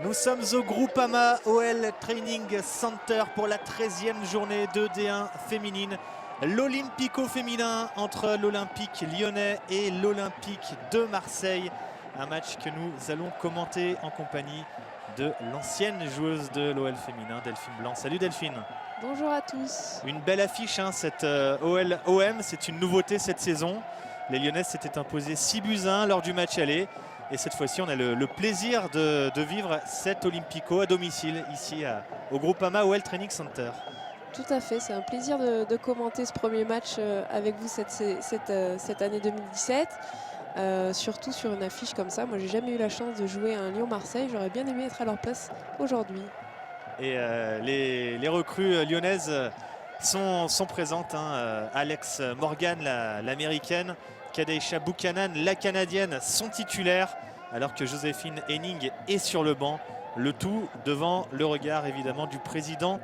Nous sommes au Groupama OL Training Center pour la 13e journée de D1 féminine. L'Olympico féminin entre l'Olympique lyonnais et l'Olympique de Marseille. Un match que nous allons commenter en compagnie de l'ancienne joueuse de l'OL féminin, Delphine Blanc. Salut Delphine. Bonjour à tous. Une belle affiche, hein, cette OL-OM, c'est une nouveauté cette saison. Les Lyonnaises s'étaient imposées 6-1 lors du match aller. Et cette fois-ci, on a le plaisir de vivre cet Olympico à domicile, ici au Groupama OL Training Center. Tout à fait, c'est un plaisir de commenter ce premier match avec vous cette année 2017. Surtout sur une affiche comme ça. Moi, j'ai jamais eu la chance de jouer à un Lyon-Marseille. J'aurais bien aimé être à leur place aujourd'hui. Et les recrues lyonnaises sont présentes. Hein. Alex Morgan, l'américaine, Kadeisha Buchanan, la canadienne, sont titulaires, alors que Joséphine Henning est sur le banc. Le tout devant le regard évidemment du président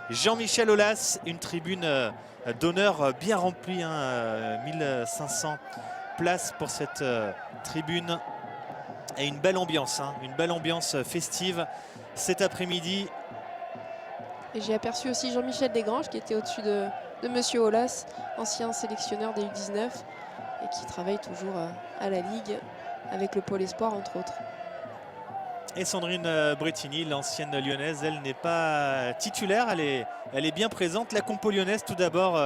Jean-Michel Aulas. Une tribune d'honneur bien remplie, hein, 1500 places pour cette tribune. Et une belle ambiance, hein, une belle ambiance festive cet après-midi. Et j'ai aperçu aussi Jean-Michel Desgranges qui était au-dessus de Monsieur Aulas, ancien sélectionneur des U19 et qui travaille toujours à la Ligue avec le Pôle Espoir entre autres. Et Sandrine Brettini, l'ancienne lyonnaise, elle n'est pas titulaire, elle est bien présente. La compo lyonnaise, tout d'abord,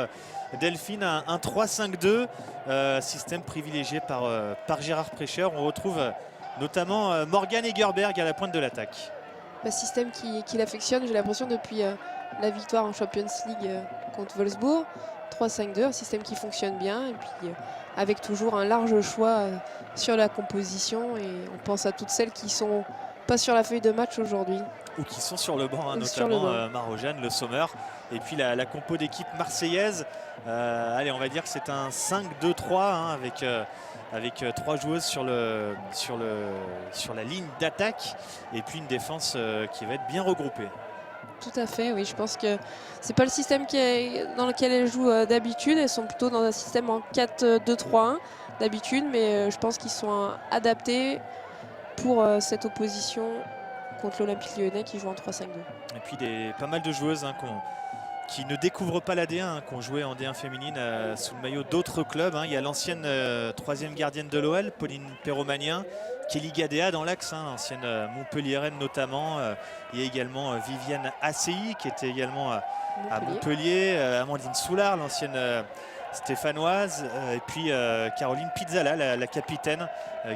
Delphine, un 3-5-2, système privilégié par Gérard Prêcheur. On retrouve notamment Morgan Egerberg à la pointe de l'attaque. Système qu'il affectionne, j'ai l'impression, depuis la victoire en Champions League contre Wolfsburg. 3-5-2, un système qui fonctionne bien et puis avec toujours un large choix sur la composition. Et on pense à toutes celles qui sont pas sur la feuille de match aujourd'hui. Ou qui sont sur le banc, hein, notamment Marojane, Le Sommer. Et puis la compo d'équipe marseillaise. Allez, on va dire que c'est un 5-2-3 hein, avec trois joueuses sur la ligne d'attaque. Et puis une défense qui va être bien regroupée. Tout à fait, oui. Je pense que c'est pas le système dans lequel elles jouent d'habitude. Elles sont plutôt dans un système en 4-2-3-1 d'habitude. Mais je pense qu'ils sont adaptés pour cette opposition contre l'Olympique lyonnais qui joue en 3-5-2. Et puis pas mal de joueuses hein, qui ne découvrent pas la D1, hein, qui ont joué en D1 féminine sous le maillot d'autres clubs. Hein. Il y a l'ancienne troisième gardienne de l'OL, Pauline Perromanien, Kelly Gadea dans l'axe, hein, ancienne montpelliéraine notamment. Il y a également Viviane Assey qui était également à Montpellier, Amandine Soulard, l'ancienne stéphanoise, et puis Caroline Pizzala, la capitaine,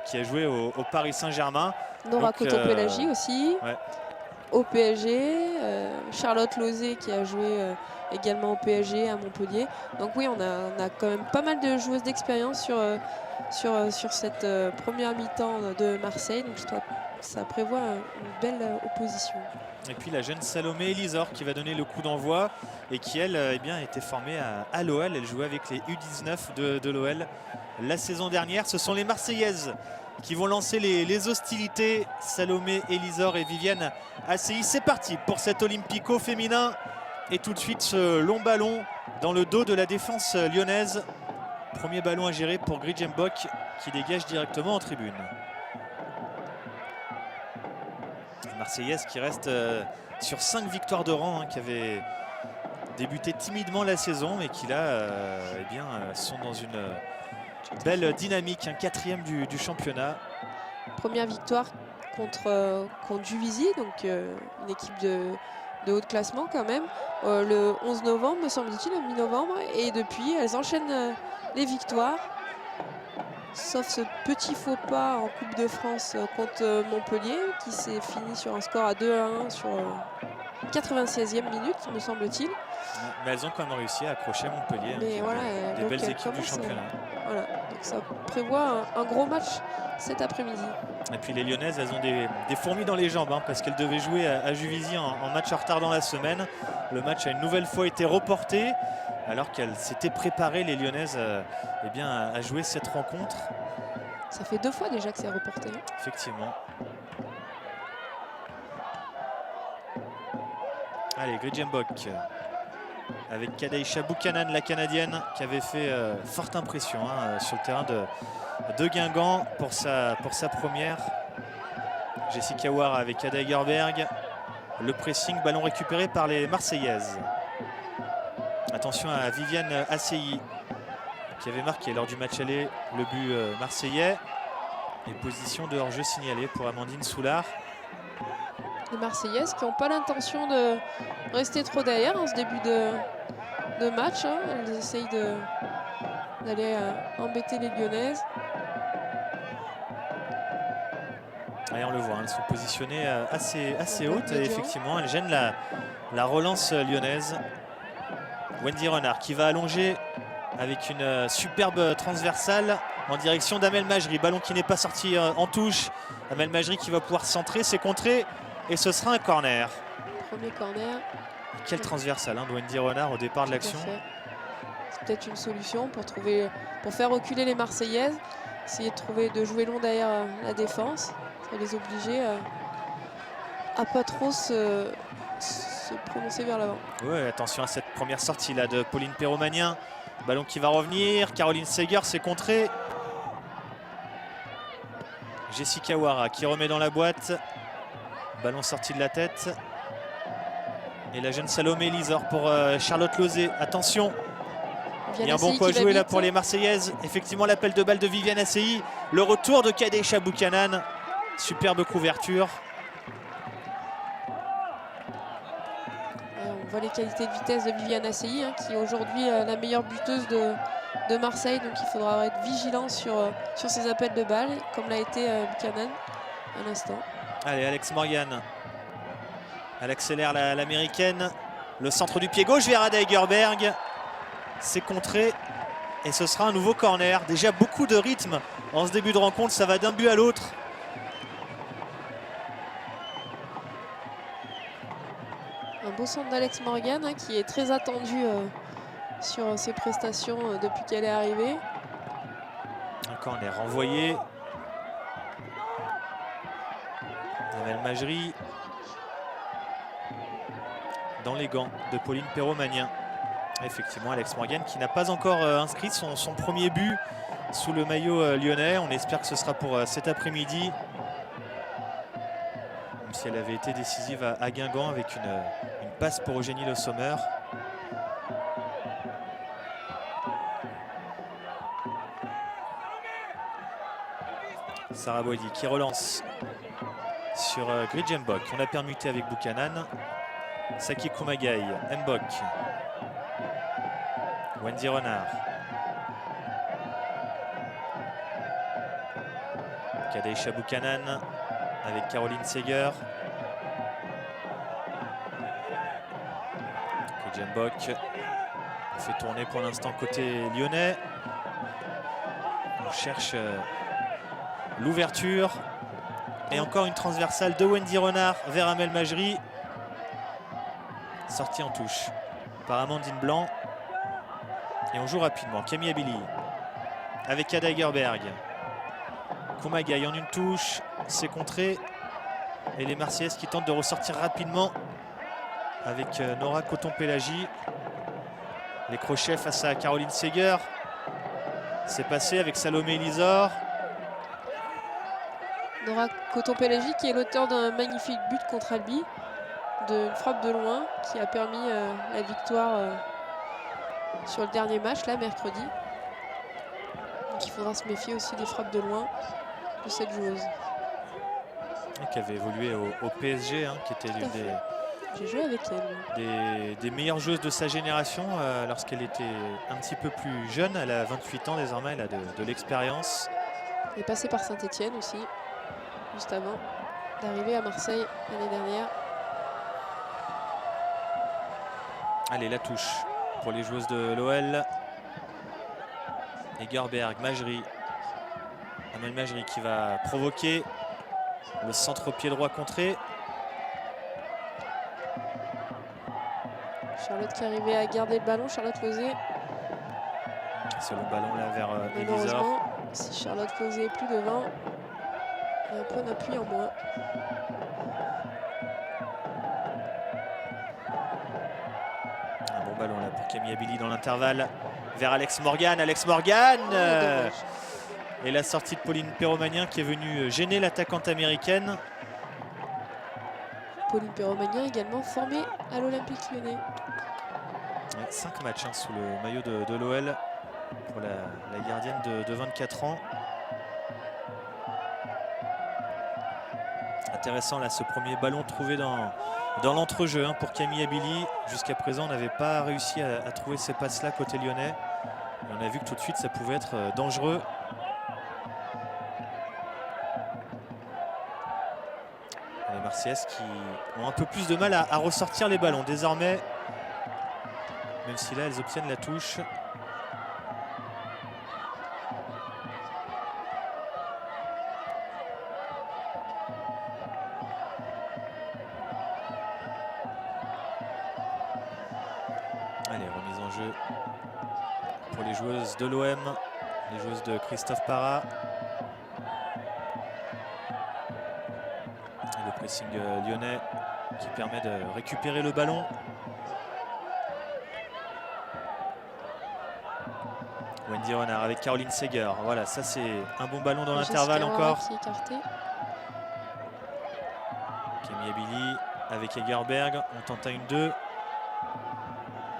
qui a joué au Paris Saint-Germain. Nora Coton-Pélagie aussi. Ouais. Au PSG, Charlotte Lozé qui a joué également au PSG à Montpellier. Donc oui, on a quand même pas mal de joueuses d'expérience sur cette première mi-temps de Marseille. Donc ça prévoit une belle opposition. Et puis la jeune Salomé Elisor qui va donner le coup d'envoi et qui elle était formée à l'OL. Elle jouait avec les U19 de l'OL la saison dernière. Ce sont les Marseillaises qui vont lancer les hostilités. Salomé Elisor et Viviane Assey. C'est parti pour cet Olympico féminin. Et tout de suite ce long ballon dans le dos de la défense lyonnaise. Premier ballon à gérer pour Gridjembok qui dégage directement en tribune. Marseillaise qui reste sur 5 victoires de rang, hein, qui avait débuté timidement la saison mais qui là sont dans une belle dynamique, un 4e du championnat. Première victoire contre Juvisy, donc une équipe de haut de classement quand même, le 11 novembre me semble-t-il, le mi-novembre, et depuis elles enchaînent les victoires. Sauf ce petit faux pas en Coupe de France contre Montpellier qui s'est fini sur un score à 2-1 sur 96e minute, me semble-t-il. Mais elles ont quand même réussi à accrocher Montpellier. Mais voilà, des belles équipes du championnat. Voilà, donc ça prévoit un gros match cet après-midi. Et puis les Lyonnaises, elles ont des fourmis dans les jambes hein, parce qu'elles devaient jouer à Juvisy en match en retard dans la semaine. Le match a une nouvelle fois été reporté alors qu'elles s'étaient préparées, les Lyonnaises, à jouer cette rencontre. Ça fait 2 fois déjà que c'est reporté. Effectivement. Allez, Gridjembok avec Kadeisha Buchanan, la canadienne, qui avait fait forte impression hein, sur le terrain de Guingamp pour sa première Jessica War avec Ada Egerberg. Le pressing, ballon récupéré par les Marseillaises. Attention à Viviane Assey qui avait marqué lors du match aller le but marseillais. Et position de hors-jeu signalée pour Amandine Soulard. Les Marseillaises qui n'ont pas l'intention de rester trop derrière en ce début de match. Hein. Elles essayent d'aller embêter les Lyonnaises. Et on le voit, elles sont positionnées assez hautes et effectivement elles gênent la relance lyonnaise. Wendy Renard qui va allonger avec une superbe transversale en direction d'Amel Majri. Ballon qui n'est pas sorti en touche. Amel Majri qui va pouvoir centrer, c'est contré et ce sera un corner. Premier corner. Quelle transversale de Wendy Renard au départ de l'action. C'est peut-être une solution pour faire reculer les Marseillaises. Essayer de jouer long derrière la défense. Ça va les obliger à pas trop se prononcer vers l'avant. Ouais, attention à cette première sortie là de Pauline Perromagnin. Ballon qui va revenir. Caroline Seger s'est contrée. Jessica Wara qui remet dans la boîte. Ballon sorti de la tête. Et la jeune Salomé Lisor pour Charlotte Lozé. Attention. Il y a un bon coup à jouer là pour les Marseillaises. Effectivement, l'appel de balle de Viviane Assey. Le retour de Kadesha Buchanan. Superbe couverture. On voit les qualités de vitesse de Viviane Assey, hein, qui est aujourd'hui la meilleure buteuse de Marseille. Donc il faudra être vigilant sur ses appels de balles, comme l'a été Buchanan à l'instant. Allez, Alex Morgan. Elle accélère l'américaine. Le centre du pied gauche vers Ada Egerberg. C'est contré. Et ce sera un nouveau corner. Déjà beaucoup de rythme en ce début de rencontre. Ça va d'un but à l'autre. Un beau centre d'Alex Morgan, hein, qui est très attendu sur ses prestations depuis qu'elle est arrivée. Un corner renvoyé. Amel Majri dans les gants de Pauline Perromagnin. Effectivement, Alex Morgan qui n'a pas encore inscrit son premier but sous le maillot lyonnais. On espère que ce sera pour cet après-midi. Même si elle avait été décisive à Guingamp avec une passe pour Eugénie Le Sommer. Sarah Boidi qui relance sur Gridje Mbok. On a permuté avec Buchanan. Saki Kumagai, Mbok. Wendy Renard. Kadesha Buchanan avec Caroline Seger. Gridje Mbok. On fait tourner pour l'instant côté lyonnais. On cherche l'ouverture. Et encore une transversale de Wendy Renard vers Amel Majri. Sortie en touche par Amandine Blanc. Et on joue rapidement. Camille Abili avec Ada Egerberg. Kumagai en une touche. C'est contré. Et les Marseillaises qui tentent de ressortir rapidement avec Nora Coton-Pélagie. Les crochets face à Caroline Seger. C'est passé avec Salomé Lisor. Nora Coton-Pélagie qui est l'auteur d'un magnifique but contre Albi, d'une frappe de loin qui a permis la victoire sur le dernier match, là, mercredi. Donc il faudra se méfier aussi des frappes de loin de cette joueuse. Et qui avait évolué au PSG, hein, qui était l'une J'ai joué avec elle. des meilleures joueuses de sa génération lorsqu'elle était un petit peu plus jeune. Elle a 28 ans désormais, elle a de l'expérience. Elle est passée par Saint-Etienne aussi, juste avant d'arriver à Marseille l'année dernière. Allez, la touche pour les joueuses de l'OL. Egerberg, Majri. Amel Majri qui va provoquer le centre au pied droit contré. Charlotte qui arrivait à garder le ballon, Charlotte Lozé. C'est le ballon là vers Elisor. Malheureusement, si Charlotte Lozé est plus devant, il y a un point d'appui en moins. Un bon ballon là pour Camille Abili dans l'intervalle vers Alex Morgan. Alex Morgan et la sortie de Pauline Perromagnin qui est venue gêner l'attaquante américaine. Pauline Perromagnin, également formée à l'Olympique Lyonnais. 5 matchs sous le maillot de l'OL pour la gardienne de 24 ans. Intéressant là ce premier ballon trouvé dans l'entrejeu pour Camille Abili. Jusqu'à présent on n'avait pas réussi à trouver ces passes là côté lyonnais. Et on a vu que tout de suite ça pouvait être dangereux. Les Marseillaises qui ont un peu plus de mal à ressortir les ballons désormais. Même si là elles obtiennent la touche. Allez, remise en jeu pour les joueuses de l'OM, les joueuses de Christophe Parra. Et le pressing lyonnais qui permet de récupérer le ballon. Wendy Renard avec Caroline Seger. Voilà, ça c'est un bon ballon dans l'intervalle encore. Qui est écarté. Camille Abili avec Egerberg. On tente à 1-2.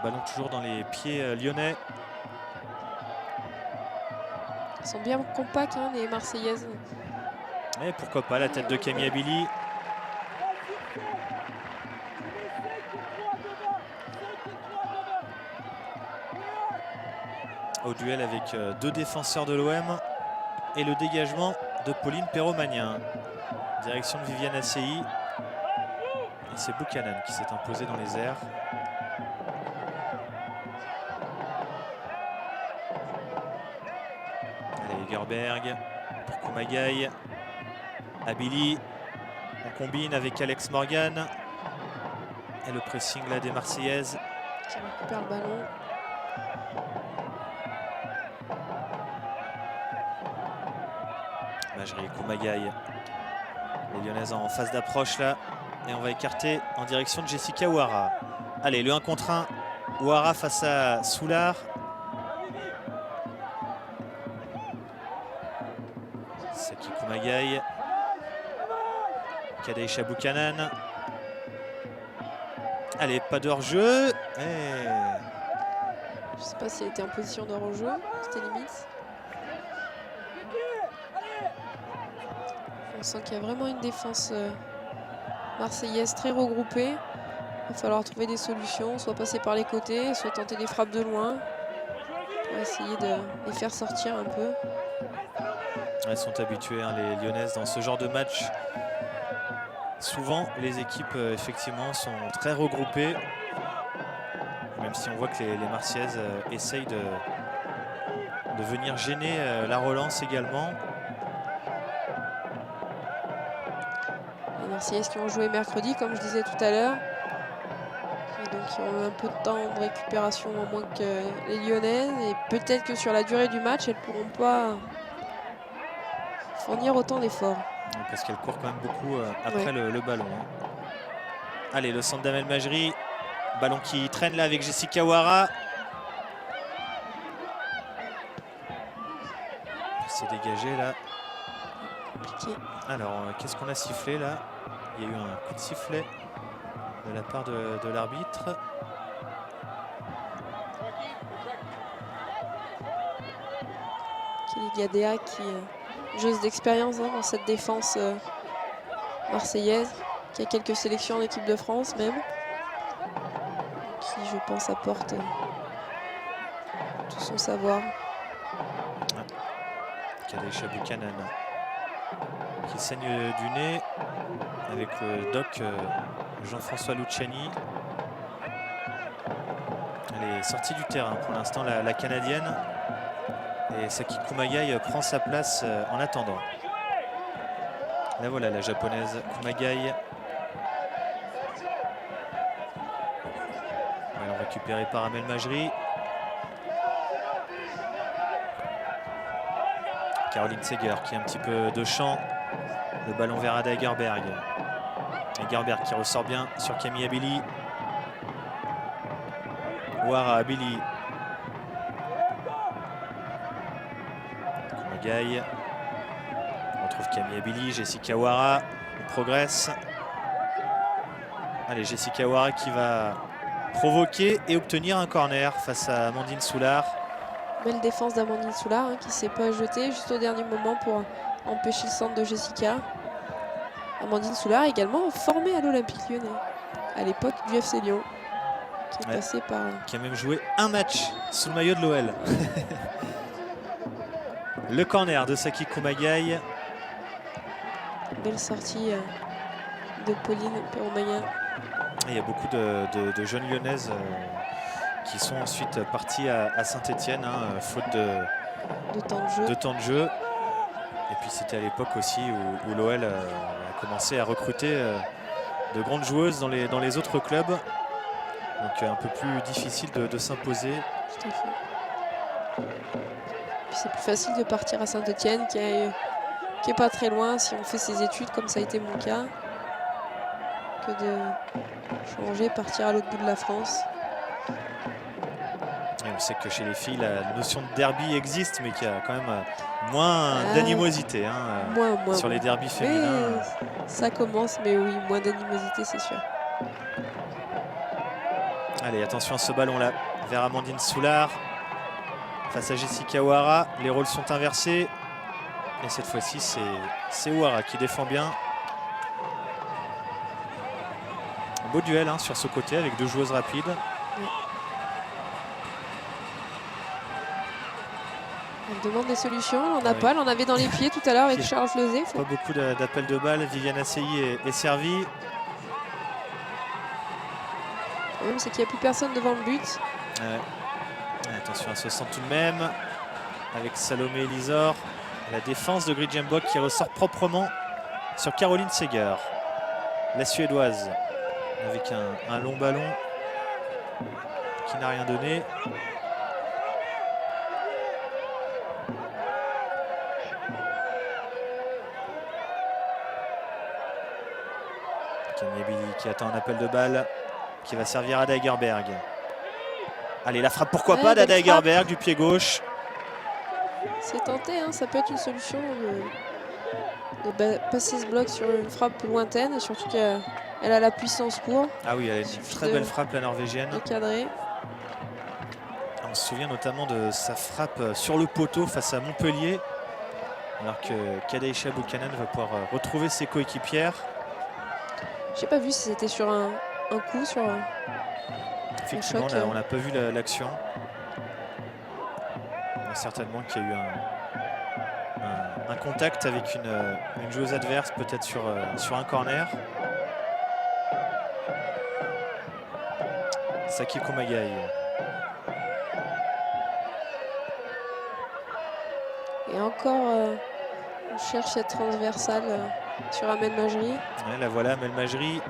Ballon toujours dans les pieds lyonnais. Ils sont bien compacts les Marseillaises. Et pourquoi pas la tête de Camille Abili. Au duel avec deux défenseurs de l'OM et le dégagement de Pauline Perromagnin. Direction de Viviane Assey. Et c'est Buchanan qui s'est imposé dans les airs. Allez, Gerberg pour Kumagai. Abili. On combine avec Alex Morgan. Et le pressing là des Marseillaises. Qui récupère le ballon. Majri, Kumagai. Les Lyonnaises en phase d'approche là. Et on va écarter en direction de Jessica Ouara. Allez, le 1 contre 1. Ouara face à Soulard. Saki Kumagai. Kadeisha Buchanan. Allez, pas de hors-jeu. Je ne sais pas s'il était en position de hors-jeu. C'était limite. On sent qu'il y a vraiment une défense marseillaise très regroupée. Il va falloir trouver des solutions, soit passer par les côtés, soit tenter des frappes de loin pour essayer de les faire sortir un peu. Elles sont habituées, les Lyonnaises, dans ce genre de match. Souvent, les équipes, effectivement, sont très regroupées. Même si on voit que les Marseillaises essayent de venir gêner la relance également. Les Marseillaises qui ont joué mercredi, comme je disais tout à l'heure. Et donc, qui ont eu un peu de temps de récupération en moins que les Lyonnaises. Et peut-être que sur la durée du match, elles ne pourront pas fournir autant d'efforts. Parce qu'elles courent quand même beaucoup après le ballon. Allez, le centre d'Amel Majri. Ballon qui traîne là avec Jessica Ouara. C'est dégagé là. Compliqué. Alors, qu'est-ce qu'on a sifflé là? Il y a eu un coup de sifflet de la part de l'arbitre. Kelly Gadea qui est joueuse d'expérience dans cette défense marseillaise, qui a quelques sélections en équipe de France même, qui je pense apporte tout son savoir. Kadeisha Buchanan qui saigne du nez avec le doc Jean-François Luciani. Elle est sortie du terrain pour l'instant, la Canadienne. Et Saki Kumagai prend sa place en attendant. Là voilà la Japonaise Kumagai. Ballon récupéré par Amel Majri. Caroline Seger qui a un petit peu de champ. Le ballon vers Ada Egerberg. Egerberg qui ressort bien sur Camille Abili. Ouara Abili. Kumagai. On retrouve Camille Abili, Jessica Ouara. On progresse. Allez, Jessica Ouara qui va provoquer et obtenir un corner face à Amandine Soulard. Belle défense d'Amandine Soulard qui ne s'est pas jetée juste au dernier moment pour empêcher le centre de Jessica. Amandine Soulard également formée à l'Olympique Lyonnais à l'époque du FC Lyon, qui est passé par... Qui a même joué un match sous le maillot de l'OL. Le corner de Saki Kumagai. Belle sortie de Pauline Perromagnan. Il y a beaucoup de jeunes lyonnaises qui sont ensuite parties à Saint-Etienne, faute de temps de jeu. Et puis c'était à l'époque aussi où l'OL a commencé à recruter de grandes joueuses dans les autres clubs. Donc un peu plus difficile de s'imposer. Tout à fait. C'est plus facile de partir à Saint-Etienne qui est pas très loin si on fait ses études comme ça a été mon cas, que de changer, partir à l'autre bout de la France. Et on sait que chez les filles, la notion de derby existe, mais qu'il y a quand même moins d'animosité sur les derbys féminins. Mais ça commence, mais oui, moins d'animosité, c'est sûr. Allez, attention à ce ballon-là, vers Amandine Soulard. Face à Jessica Ouara, les rôles sont inversés. Et cette fois-ci, c'est Ouara qui défend bien. Un beau duel sur ce côté avec deux joueuses rapides. Oui. Elle demande des solutions, on n'en a pas, elle en avait dans les pieds tout à l'heure avec Charles Lezé. Pas beaucoup d'appels de balles, Viviane Asseyie est servie. Le problème c'est qu'il n'y a plus personne devant le but. Attention à ce centre tout de même, avec Salomé Elisor. La défense de Gridjembok qui ressort proprement sur Caroline Seger. La Suédoise avec un long ballon qui n'a rien donné. Kamiabili qui attend un appel de balle qui va servir à Dagerberg. Allez, la frappe, pourquoi pas, d'Ada Dagerberg du pied gauche. C'est tenté, ça peut être une solution de passer ce bloc sur une frappe plus lointaine, et surtout qu'elle a la puissance pour. Ah oui, elle a une très belle frappe, la Norvégienne. Cadré. On se souvient notamment de sa frappe sur le poteau face à Montpellier, alors que Kadeisha Buchanan va pouvoir retrouver ses coéquipières. J'ai pas vu si c'était sur un coup, sur effectivement, on n'a pas vu l'action. Certainement qu'il y a eu un contact avec une joueuse adverse, peut-être sur un corner. Saki Kumagai. Et encore, on cherche cette transversale sur Amel Majri. Ouais, la voilà, Amel Majri.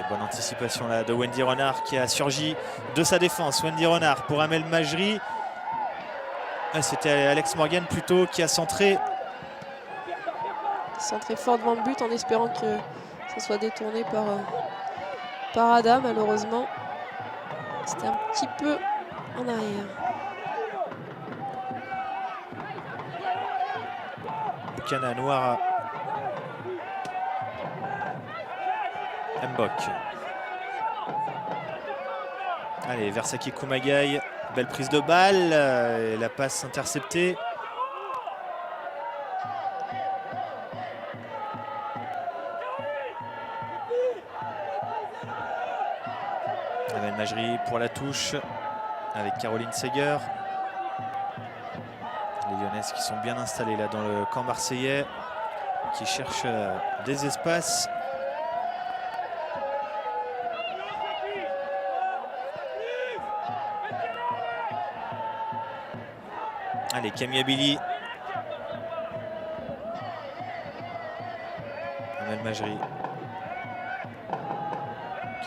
Bonne anticipation là de Wendy Renard qui a surgi de sa défense. Wendy Renard pour Amel Majri. C'était Alex Morgan plutôt qui a centré. Centré fort devant le but en espérant que ça soit détourné par Ada. Malheureusement, c'était un petit peu en arrière. Buchanan, Ouara. Mbok. Allez, vers Saki Kumagai. Belle prise de balle. Et la passe interceptée. Amel Majri pour la touche avec Caroline Seger. Les Lyonnaises qui sont bien installées là dans le camp marseillais, qui cherchent des espaces. Allez, Kamiabili. Amel Majri.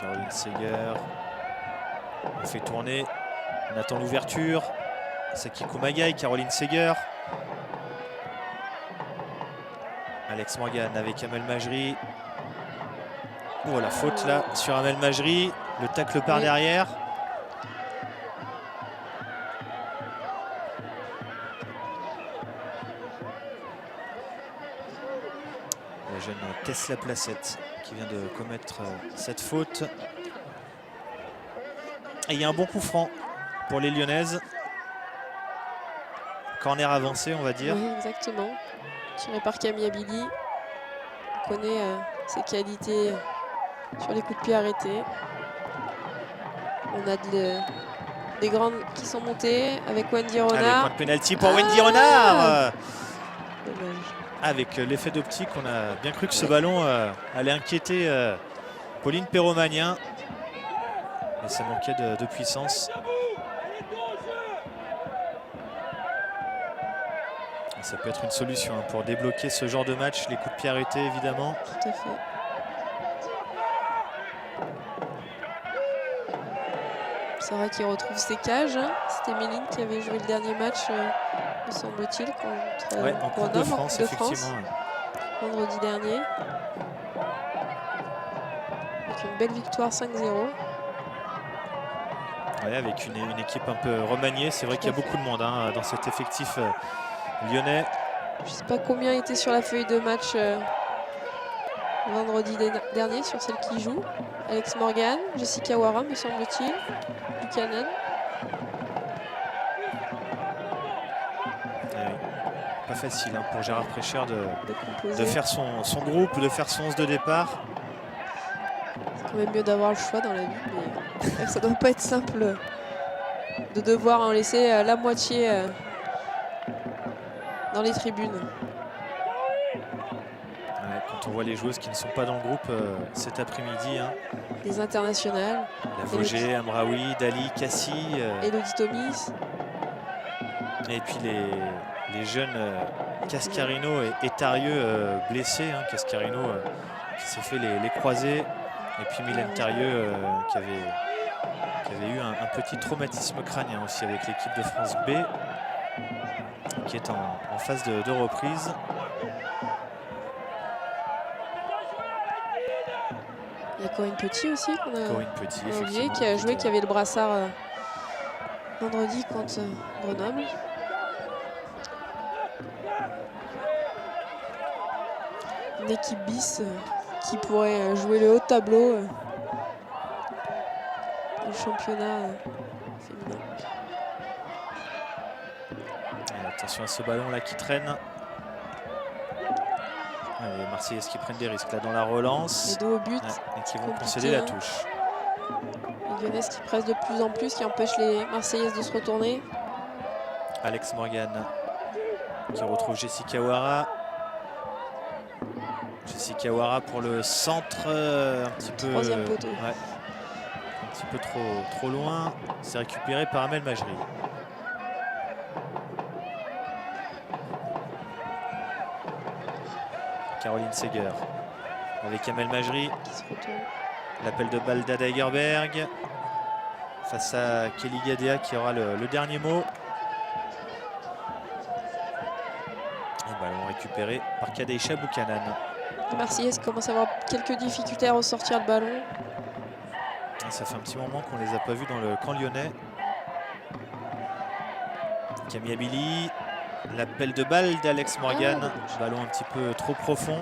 Caroline Seger. On fait tourner. On attend l'ouverture. Saki Kumagai, Caroline Seger. Alex Morgan avec Amel Majri. Oh, la faute là sur Amel Majri. Le tacle par derrière. La jeune Tesla Placette qui vient de commettre cette faute. Et il y a un bon coup franc pour les Lyonnaises. Corner avancé, on va dire. Oui, exactement. Tiré par Camille Abili. On connaît ses qualités sur les coups de pied arrêtés. On a des grandes qui sont montées avec Wendy Allez, Renard. point de pénalty pour Wendy Renard. Dommage. Avec l'effet d'optique, on a bien cru que ce ballon allait inquiéter Pauline Perromanien. Mais ça manquait de puissance. Et ça peut être une solution pour débloquer ce genre de match. Les coups de pied arrêtés, évidemment. Tout à fait. Sarah qui retrouve ses cages. C'était Méline qui avait joué le dernier match, me semble-t-il, contre Ouais, en Coupe de Grenoble, en France, Coupe de France, effectivement. vendredi dernier. Avec une belle victoire 5-0. Ouais, avec une équipe un peu remaniée. C'est vrai qu'il y a beaucoup de monde dans cet effectif lyonnais. Je ne sais pas combien étaient sur la feuille de match vendredi dernier, sur celle qui joue. Alex Morgan, Jessica Wara, me semble-t-il, Buchanan. Pas facile pour Gérard Préchère de composer. faire son groupe, de faire son 11 de départ. C'est quand même mieux d'avoir le choix dans la vie, mais ça ne doit pas être simple de devoir en laisser la moitié dans les tribunes. Ouais, quand on voit les joueuses qui ne sont pas dans le groupe cet après-midi. Les internationales. La Vogé, Amraoui, Dali, Cassie. Elodie Tomis. Et puis les jeunes Cascarino et Tarieux blessés. Cascarino qui s'est fait les croisés. Et puis Mylène Tarieux qui avait eu un petit traumatisme crânien aussi avec l'équipe de France B. Qui est en phase de reprise. Il y a Corinne Petit aussi qu'on a oublié, qui a joué, qui avait le brassard vendredi contre Grenoble. Une équipe bis qui pourrait jouer le haut de tableau dans le championnat féminin. Et attention à ce ballon là qui traîne. Les Marseillaises qui prennent des risques là dans la relance. Les dos au but. Et qui vont concéder la touche. Les Lyonnaises qui pressent de plus en plus, qui empêchent les Marseillaises de se retourner. Alex Morgan qui retrouve Jessica Wara. Jessica Wara pour le centre, un petit peu. Troisième poteau. Ouais, un petit peu trop loin. C'est récupéré par Amel Majri. Caroline Seger avec Amel Majri. L'appel de balle d'Ada Egerberg face à Kelly Gadea qui aura le dernier mot. Et ballon récupéré par Kadeisha Buchanan. Les Marseillaises commencent à avoir quelques difficultés à ressortir le ballon. Et ça fait un petit moment qu'on ne les a pas vus dans le camp lyonnais. Camille Abili. L'appel de balle d'Alex Morgan. Ballon un petit peu trop profond.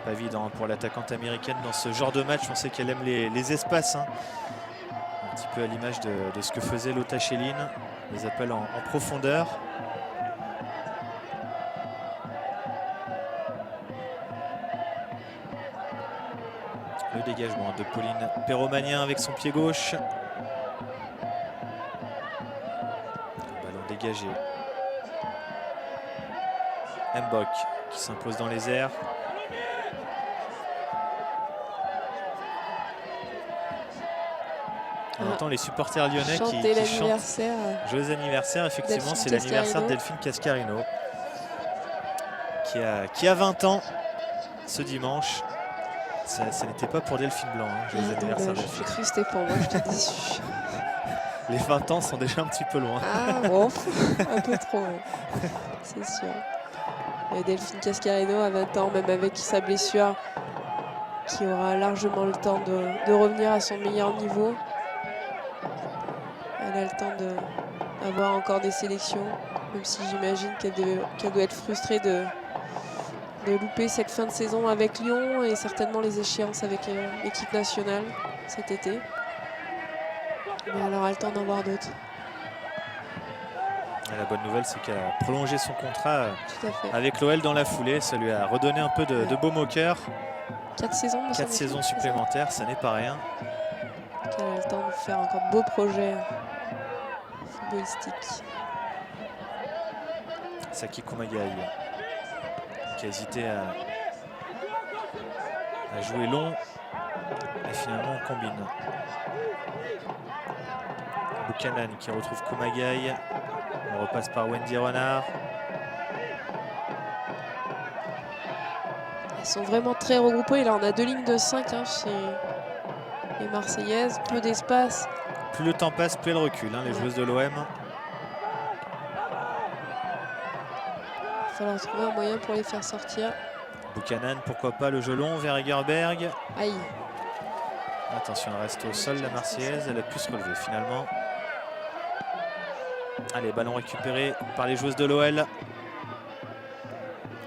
Pas évident pour l'attaquante américaine dans ce genre de match. On sait qu'elle aime les espaces. Un petit peu à l'image de ce que faisait Lotta Schelin. Les appels en profondeur. Le dégagement de Pauline Perromanien avec son pied gauche. Dégagé. Mbok qui s'impose dans les airs. On entend les supporters lyonnais qui chantent joyeux anniversaire. Effectivement, c'est l'anniversaire de Delphine Cascarino qui a 20 ans ce dimanche. Ça n'était pas pour Delphine Blanc. Joyeux anniversaire Delphine. J'ai cru que c'était pour moi, je t'ai déçu. Les 20 ans sont déjà un petit peu loin. Ah bon, un peu trop, c'est sûr. Et Delphine Cascarino à 20 ans, même avec sa blessure, qui aura largement le temps de revenir à son meilleur niveau. Elle a le temps d'avoir encore des sélections. Même si j'imagine qu'elle doit être frustrée de louper cette fin de saison avec Lyon et certainement les échéances avec l'équipe nationale cet été. Mais elle aura le temps d'en voir d'autres. La bonne nouvelle, c'est qu'elle a prolongé son contrat Tout à fait. avec l'OL dans la foulée. Ça lui a redonné un peu de baume au cœur. 4 saisons, 4 saisons supplémentaires, ça n'est pas rien. Elle a le temps de faire encore de beaux projets footballistiques. Saki Kumagai qui a hésité à jouer long et finalement on combine. Buchanan qui retrouve Kumagai. On repasse par Wendy Renard. Ils sont vraiment très regroupés. Là, on a 2 lignes de 5 chez les Marseillaises. Peu d'espace. Plus le temps passe, plus elles reculent, les joueuses de l'OM. Il va falloir trouver un moyen pour les faire sortir. Buchanan, pourquoi pas le jeu long vers Egerberg. Aïe. Attention, elle reste au sol, la Marseillaise. Elle a pu se relever finalement. Allez, ballon récupéré par les joueuses de l'OL.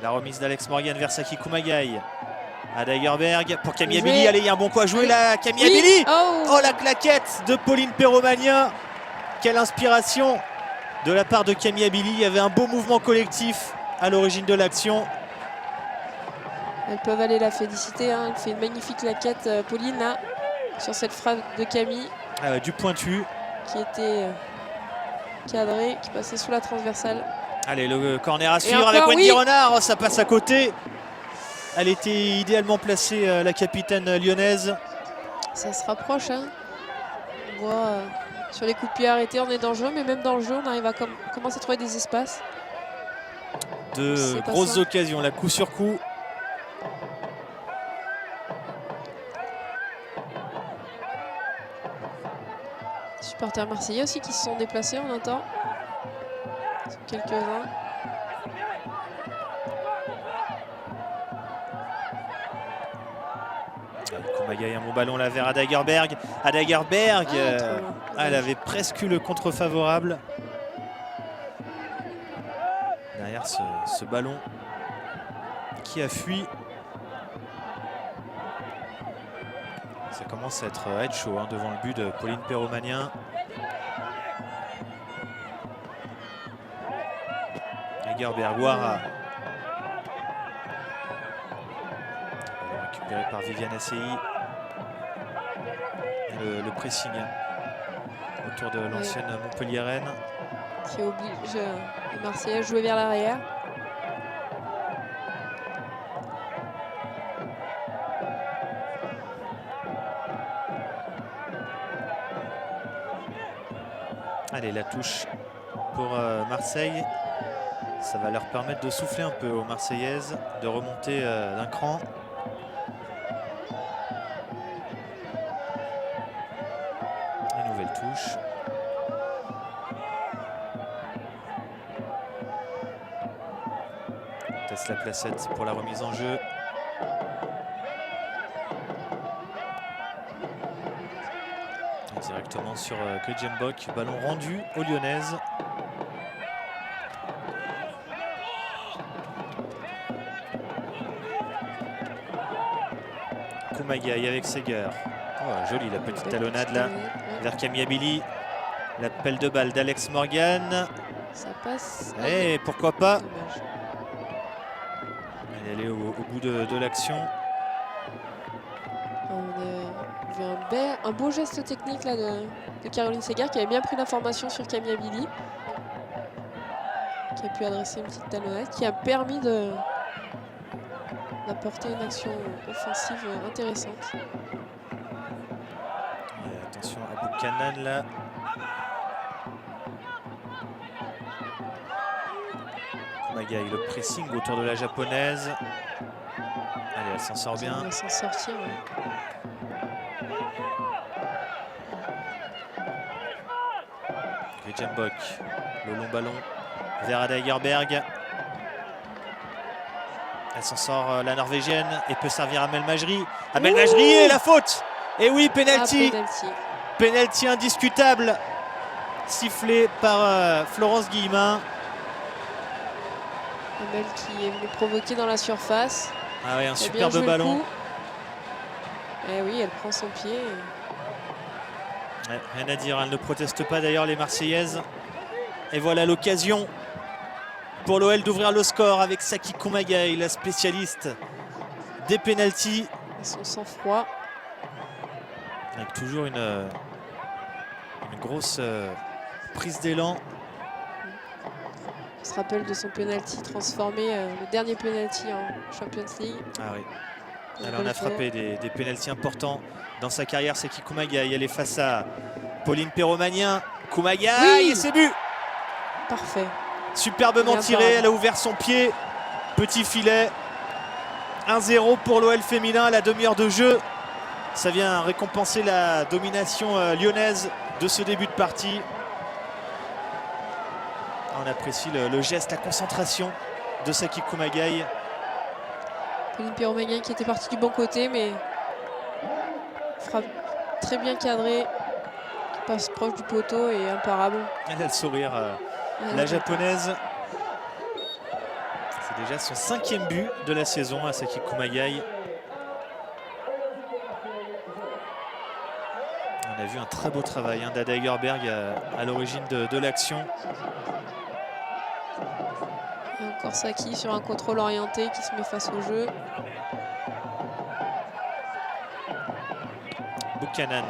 La remise d'Alex Morgan vers Saki Kumagai. Ada Egerberg pour Camille Abili. Allez, il y a un bon coup à jouer là. Camille Abili. Oh, la claquette de Pauline Perromagnin. Quelle inspiration de la part de Camille Abili. Il y avait un beau mouvement collectif à l'origine de l'action. Elles peuvent aller la féliciter. Elle fait une magnifique claquette, Pauline, là, sur cette frappe de Camille. Du pointu. Qui était cadré, qui passait sous la transversale. Allez, le corner à suivre avec Wendy Renard. Oh, ça passe à côté. Elle était idéalement placée, la capitaine lyonnaise. Ça se rapproche. On voit sur les coups de pied arrêtés, on est dans le jeu, mais même dans le jeu, on arrive à commencer à trouver des espaces. De grosses occasions, là, coup sur coup. Supporters marseillais aussi qui se sont déplacés, on entend. Quelques-uns. Kumagai, un bon ballon là vers Ada Egerberg. Ada Egerberg, elle avait presque eu le contre favorable. Derrière ce ballon qui a fui. Ça commence à être chaud devant le but de Pauline Perromagnin. Egerberg, Ouara. Récupéré par Viviane Assey. Le pressing autour de l'ancienne Montpelliéraine. Qui oblige les Marseillais à jouer vers l'arrière. Allez, la touche pour Marseille. Ça va leur permettre de souffler un peu aux Marseillaises, de remonter d'un cran. Une nouvelle touche. On teste la placette pour la remise en jeu. Directement sur Gredjenbok, ballon rendu aux Lyonnaises. Kumagai avec Seger. Oh, jolie la petite talonnade là vers Camille Abili. L'appel de balle d'Alex Morgan. Ça passe. Et pourquoi pas. Elle est allée au bout de l'action. On a vu un beau geste technique là de Caroline Seger qui avait bien pris l'information sur Camille Abili. Qui a pu adresser une petite talonnade qui a permis d'apporter une action offensive intéressante. Et attention à Buchanan là. Kumagai, le pressing autour de la japonaise. Allez, elle s'en sort bien. Elle s'en sortir. Ouais. Gredjenbok, le long ballon vers Ada Egerberg. Elle s'en sort, la Norvégienne, et peut servir Amel Majri. Amel Majri et la faute. Et oui, penalty. Penalty indiscutable, sifflé par Florence Guillemin. Amel qui est venu provoquer dans la surface. Ah oui, un Elle a bien superbe joué le ballon. coup. Eh oui, elle prend son pied. Ouais, rien à dire, elle ne proteste pas d'ailleurs les Marseillaises. Et voilà l'occasion pour l'OL d'ouvrir le score avec Saki Kumagai, la spécialiste des pénaltys. Son sang-froid. Avec toujours une grosse prise d'élan. On se rappelle de son penalty transformé, le dernier penalty en Champions League. Ah oui. Elle en a frappé des pénaltys importants dans sa carrière. Saki Kumagai, elle est face à Pauline Perromanien. Kumagai, oui, et c'est but. Parfait. Superbement tiré, elle a ouvert son pied. Petit filet. 1-0 pour l'OL féminin à la demi-heure de jeu. Ça vient récompenser la domination lyonnaise de ce début de partie. On apprécie le geste, la concentration de Saki Kumagai. Pauline Perromanien qui était partie du bon côté, mais frappe très bien cadrée, qui passe proche du poteau et imparable. Elle a le sourire, la japonaise. C'est déjà son 5e but de la saison à Saki Kumagai. On a vu un très beau travail d'Ada Egerberg à l'origine de l'action. Et encore Saki sur un contrôle orienté qui se met face au jeu. Buchanan.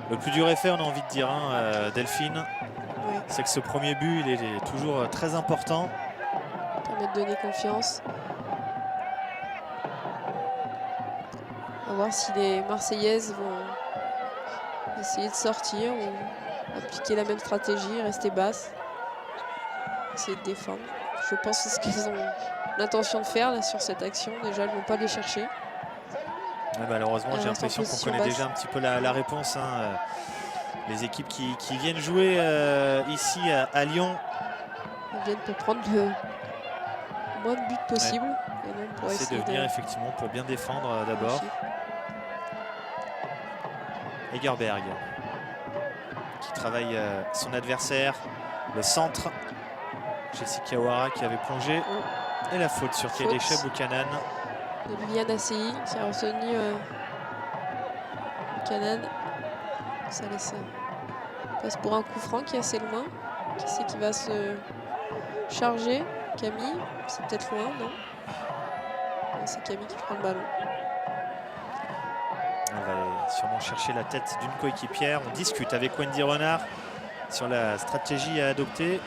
Le plus dur est fait, on a envie de dire, Delphine. Oui. C'est que ce premier but, il est toujours très important. Ça permet de donner confiance. On va voir si les Marseillaises vont essayer de sortir ou appliquer la même stratégie, rester basse, essayer de défendre. Je pense que c'est ce qu'ils ont l'intention de faire là, sur cette action. Déjà, elles ne vont pas les chercher. Ouais, malheureusement, j'ai l'impression qu'on connaît basse. déjà un petit peu la réponse. Les équipes qui viennent jouer ici à Lyon. Elles viennent pour prendre le moins de buts possible. Ouais. Et donc pour essayer de venir effectivement pour bien défendre d'abord. Egerberg qui travaille son adversaire. Le centre. Jessica Ouara qui avait plongé. Et la faute sur Kadeisha Buchanan. De Viviane Assey qui a retenu Buchanan. Ça laisse passe pour un coup franc qui est assez loin. Qui c'est qui va se charger? Camille, c'est peut-être loin, non? C'est Camille qui prend le ballon. Elle va sûrement chercher la tête d'une coéquipière. On discute avec Wendy Renard sur la stratégie à adopter.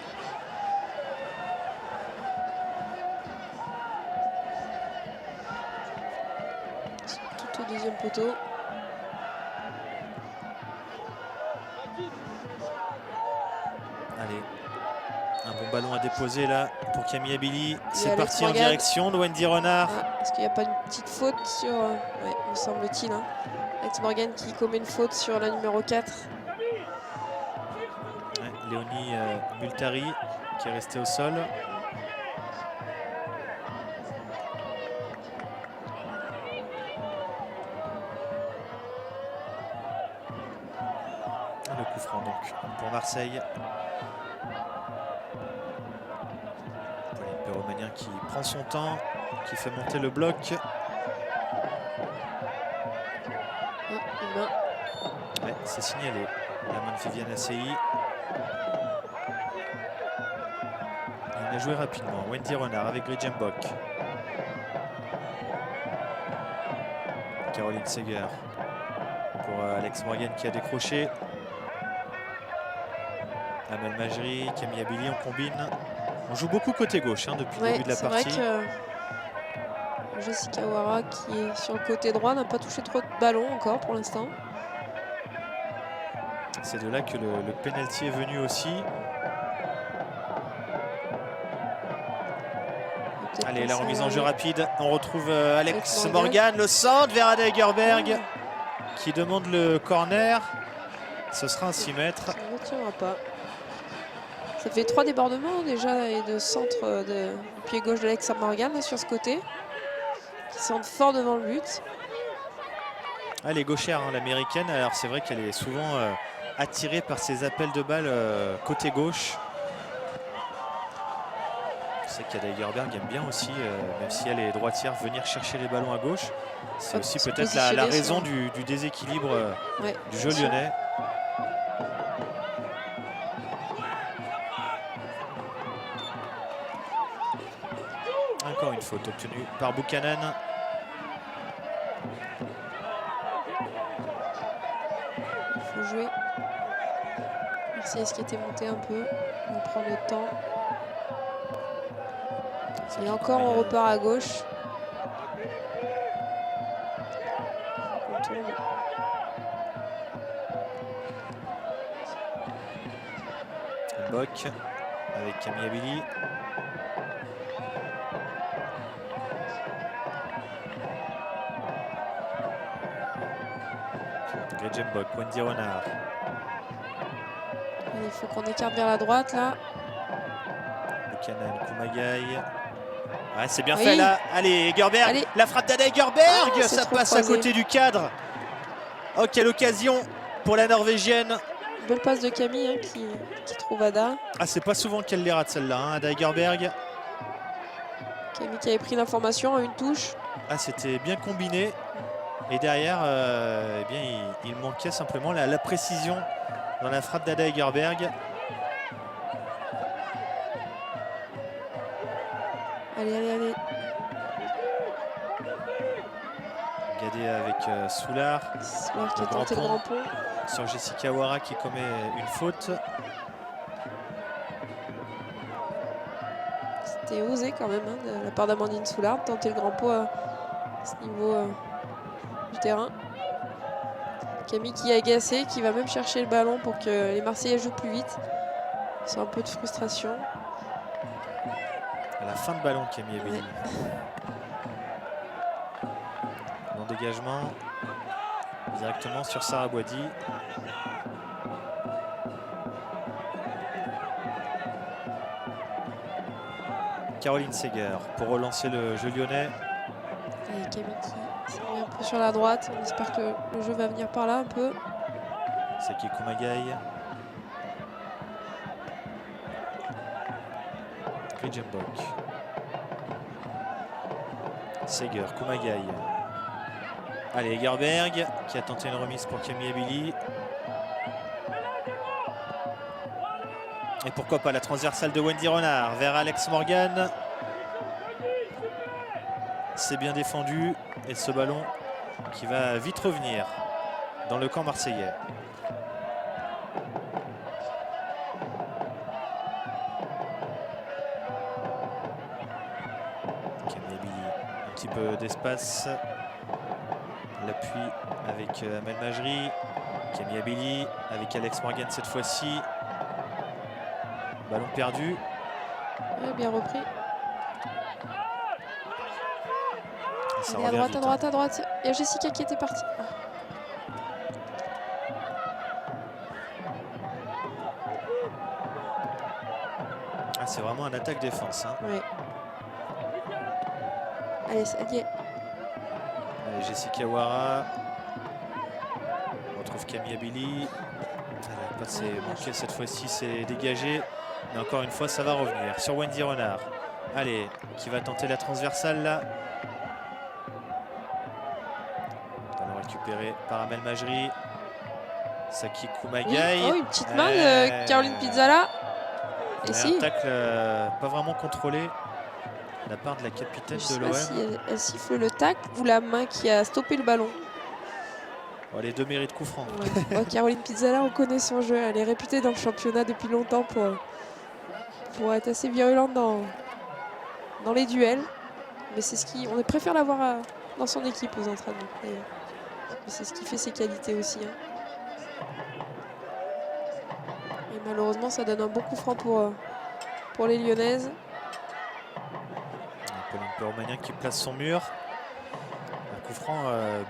Tout au deuxième poteau. Allez, un bon ballon à déposer là pour Camille Abili. C'est Alex parti en Morgan. direction de Wendy Renard. Est-ce qu'il n'y a pas une petite faute sur... ouais, me semble-t-il. Alex Morgan qui commet une faute sur la numéro 4. Ouais, Léonie Multari qui est restée au sol. Le coup franc donc pour Marseille. Pauline Perromanien qui prend son temps, qui fait monter le bloc. Une main. Ouais, c'est signalé. La main de Viviane Assey. On a joué rapidement. Wendy Renard avec Gridjembok. Caroline Seger pour Alex Morgan qui a décroché. Amel Majri, Camille Abili, on combine. On joue beaucoup côté gauche depuis le début de la partie. C'est vrai que Jessica Ouara qui est sur le côté droit n'a pas touché trop de ballons encore pour l'instant. C'est de là que le penalty est venu aussi. Allez, la remise en jeu rapide. On retrouve Alex Morgan, le centre vers Ada Egerberg qui demande le corner. Ce sera un 6 mètres. Ça ne retiendra pas. Ça fait 3 débordements déjà et de centre du pied gauche d'Alex Morgan là, sur ce côté. Qui sentent fort devant le but. Elle est gauchère, l'américaine. Alors c'est vrai qu'elle est souvent attirée par ses appels de balles côté gauche. Je sais qu'Ada Egerberg aime bien aussi, même si elle est droitière, venir chercher les ballons à gauche. C'est aussi peut-être la raison du déséquilibre du jeu lyonnais. Encore une faute obtenue par Buchanan. Il faut jouer. Marseille qui était monté un peu. On prend le temps. Et encore on repart à gauche. On tourne. Bock avec Camille Abili. Gretchen-Bock, Wendy Renard. Il faut qu'on écarte vers la droite là. Buchanan, Kumagai. Ouais, c'est bien fait là. Allez, Egerberg. Allez. La frappe d'Ada Egerberg. Ça passe à côté du cadre. Oh, quelle occasion pour la Norvégienne. Belle passe de Camille hein, qui trouve Ada. Ah, c'est pas souvent qu'elle les rate celle-là, hein, Ada Egerberg. Camille qui avait pris l'information à une touche. Ah, c'était bien combiné. Et derrière, eh bien, il manquait simplement la précision dans la frappe d'Ada Egerberg. Allez, allez, allez. Gadé avec Soulard. Soulard qui a tenté le grand pont. Sur Jessica Ouara qui commet une faute. C'était osé quand même hein, de la part d'Amandine Soulard de tenter le grand pont à ce niveau du terrain. Camille qui est agacée, qui va même chercher le ballon pour que les Marseillais jouent plus vite. C'est un peu de frustration. À la fin de ballon, Camille Abili. Bon dégagement. Directement sur Sarah Boidi. Caroline Seger pour relancer le jeu lyonnais. Et Camille qui s'en vient un peu sur la droite. On espère que le jeu va venir par là un peu. Saki Kumagai. Gretchen-Bock. Seger, Kumagai. Allez, Egerberg qui a tenté une remise pour Camille Abili. Et pourquoi pas la transversale de Wendy Renard vers Alex Morgan. C'est bien défendu. Et ce ballon qui va vite revenir dans le camp marseillais. Camille Abili, un petit peu d'espace. L'appui avec Amel Majri. Camille Abili avec Alex Morgan cette fois-ci. Ballon perdu. Ouais, bien repris. Ça à droite, vite, à droite, à droite. Il y a Jessica qui était partie. Ah, c'est vraiment un attaque-défense. Hein. Ouais. Allez, ça y est. Allez, Jessica Ouara. On retrouve Camille Abili. Elle a passé manqué cette fois-ci, c'est dégagé. Mais encore une fois, ça va revenir sur Wendy Renard. Allez, qui va tenter la transversale là. Ballon récupéré par Amel Majri. Saki Kumagai. Oh, une petite main de Caroline Pizzala. Et si. Un tacle pas vraiment contrôlé de la part de la capitaine de l'OM. Si elle siffle le tacle ou la main qui a stoppé le ballon. Oh, les deux méritent coup franc. Ouais. Oh, Caroline Pizzala, on connaît son jeu. Elle est réputée dans le championnat depuis longtemps pour être assez virulente dans les duels. Mais c'est on préfère l'avoir dans son équipe aux entraînements. C'est ce qui fait ses qualités aussi. Hein. Et malheureusement, ça donne un bon coup franc pour les Lyonnaises. Pauline Perromanien qui place son mur. Un coup franc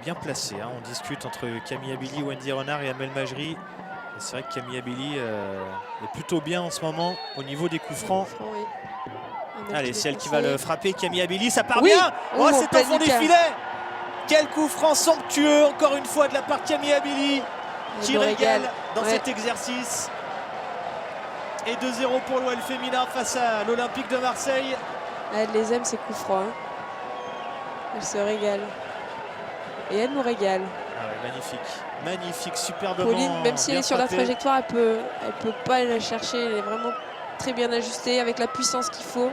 bien placé. Hein. On discute entre Camille Abili, Wendy Renard et Amel Majri. C'est vrai que Camille Abili est plutôt bien en ce moment au niveau des coups francs. Oui. Allez, c'est elle qui va le frapper. Camille Abili, ça part bien. Oh, c'est au fond des filets. Quel coup franc somptueux, encore une fois, de la part de Camille Abili, qui régale dans cet exercice. Et 2-0 pour l'OL féminin face à l'Olympique de Marseille. Elle les aime, ces coups francs. Hein. Elle se régale. Et elle nous régale. Ah ouais, magnifique. Magnifique, superbement. Pauline, même si elle est sur la frappée. trajectoire, elle peut pas la chercher. Elle est vraiment très bien ajustée avec la puissance qu'il faut.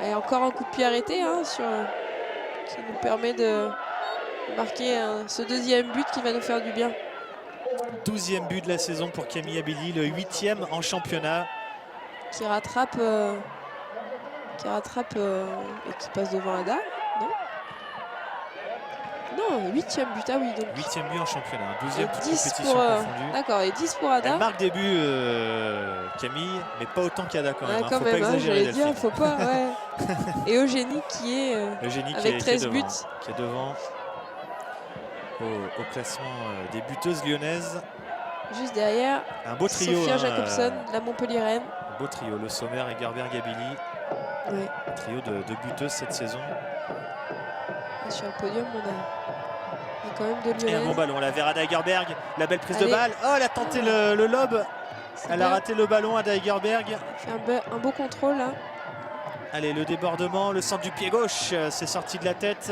Et encore un coup de pied arrêté hein, qui nous permet de marquer ce deuxième but qui va nous faire du bien. 12e but de la saison pour Camille Abili, le 8e en championnat. Qui rattrape et qui passe devant Ada, non? Non, 8e but, ah oui. Donc 8e but en championnat, 12e toute 10 compétition pour, confondue. d'accord, et 10 pour Ada. Elle marque des buts, Camille, mais pas autant qu'Ada quand même. Ouais, Hein, quand faut même, pas exagérer, j'allais dire, faut pas, ouais. Et Eugénie qui est Eugénie avec 13 devant, buts. hein, qui est devant au classement des buteuses lyonnaises. Juste derrière, un beau trio. Sophia Jacobson, la Montpelliéraine. Un beau trio, Le Sommer et Gerber-Gabili. Ouais. Trio de buteuses cette saison. Et sur le podium, on a quand même de Lyonnaises. Et un bon ballon, la Vera Dagerberg, la belle prise de Allez. balle. Oh, elle a tenté le lob. Elle bien. a raté le ballon à Dagerberg. Fait un beau contrôle là. Allez, le débordement, le centre du pied gauche, c'est sorti de la tête.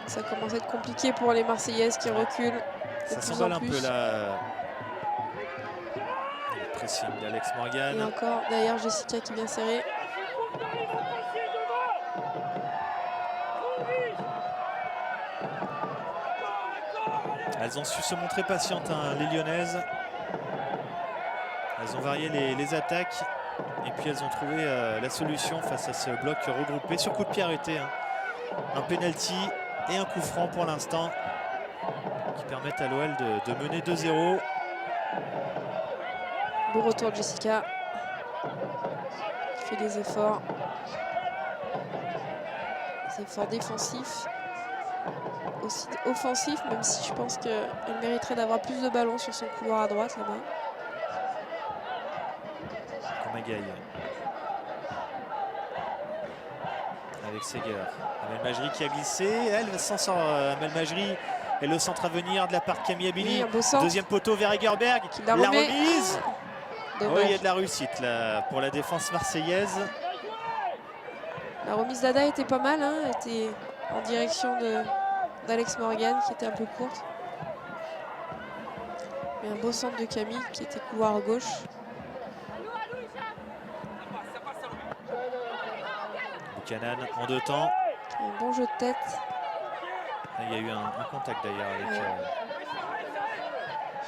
Ça commence à être compliqué pour les Marseillaises qui reculent. Ça s'emballe un peu là. Le pressing d'Alex Et Morgan. encore derrière Jessica qui vient serrer. Elles ont su se montrer patientes, hein, les Lyonnaises. Elles ont varié les attaques. Et puis elles ont trouvé la solution face à ce bloc regroupé sur coup de pied arrêté. Hein. Un penalty et un coup franc pour l'instant qui permettent à l'OL de mener 2-0. Beau retour de Jessica qui fait des efforts. Des efforts défensifs. Aussi offensifs, même si je pense qu'elle mériterait d'avoir plus de ballons sur son couloir à droite là-bas. Magaille. Avec Seger. Amel Majri qui a glissé. Elle s'en sort. Amel Majri. Et le centre à venir de la part de Camille Abili. Oui, deuxième poteau vers Egerberg. La remise. Oh, il y a de la réussite là, pour la défense marseillaise. La remise d'Ada était pas mal. Hein, elle était en direction d'Alex Morgan qui était un peu courte. Et un beau centre de Camille qui était couloir gauche. Buchanan en 2 temps. Un bon jeu de tête. Il y a eu un contact d'ailleurs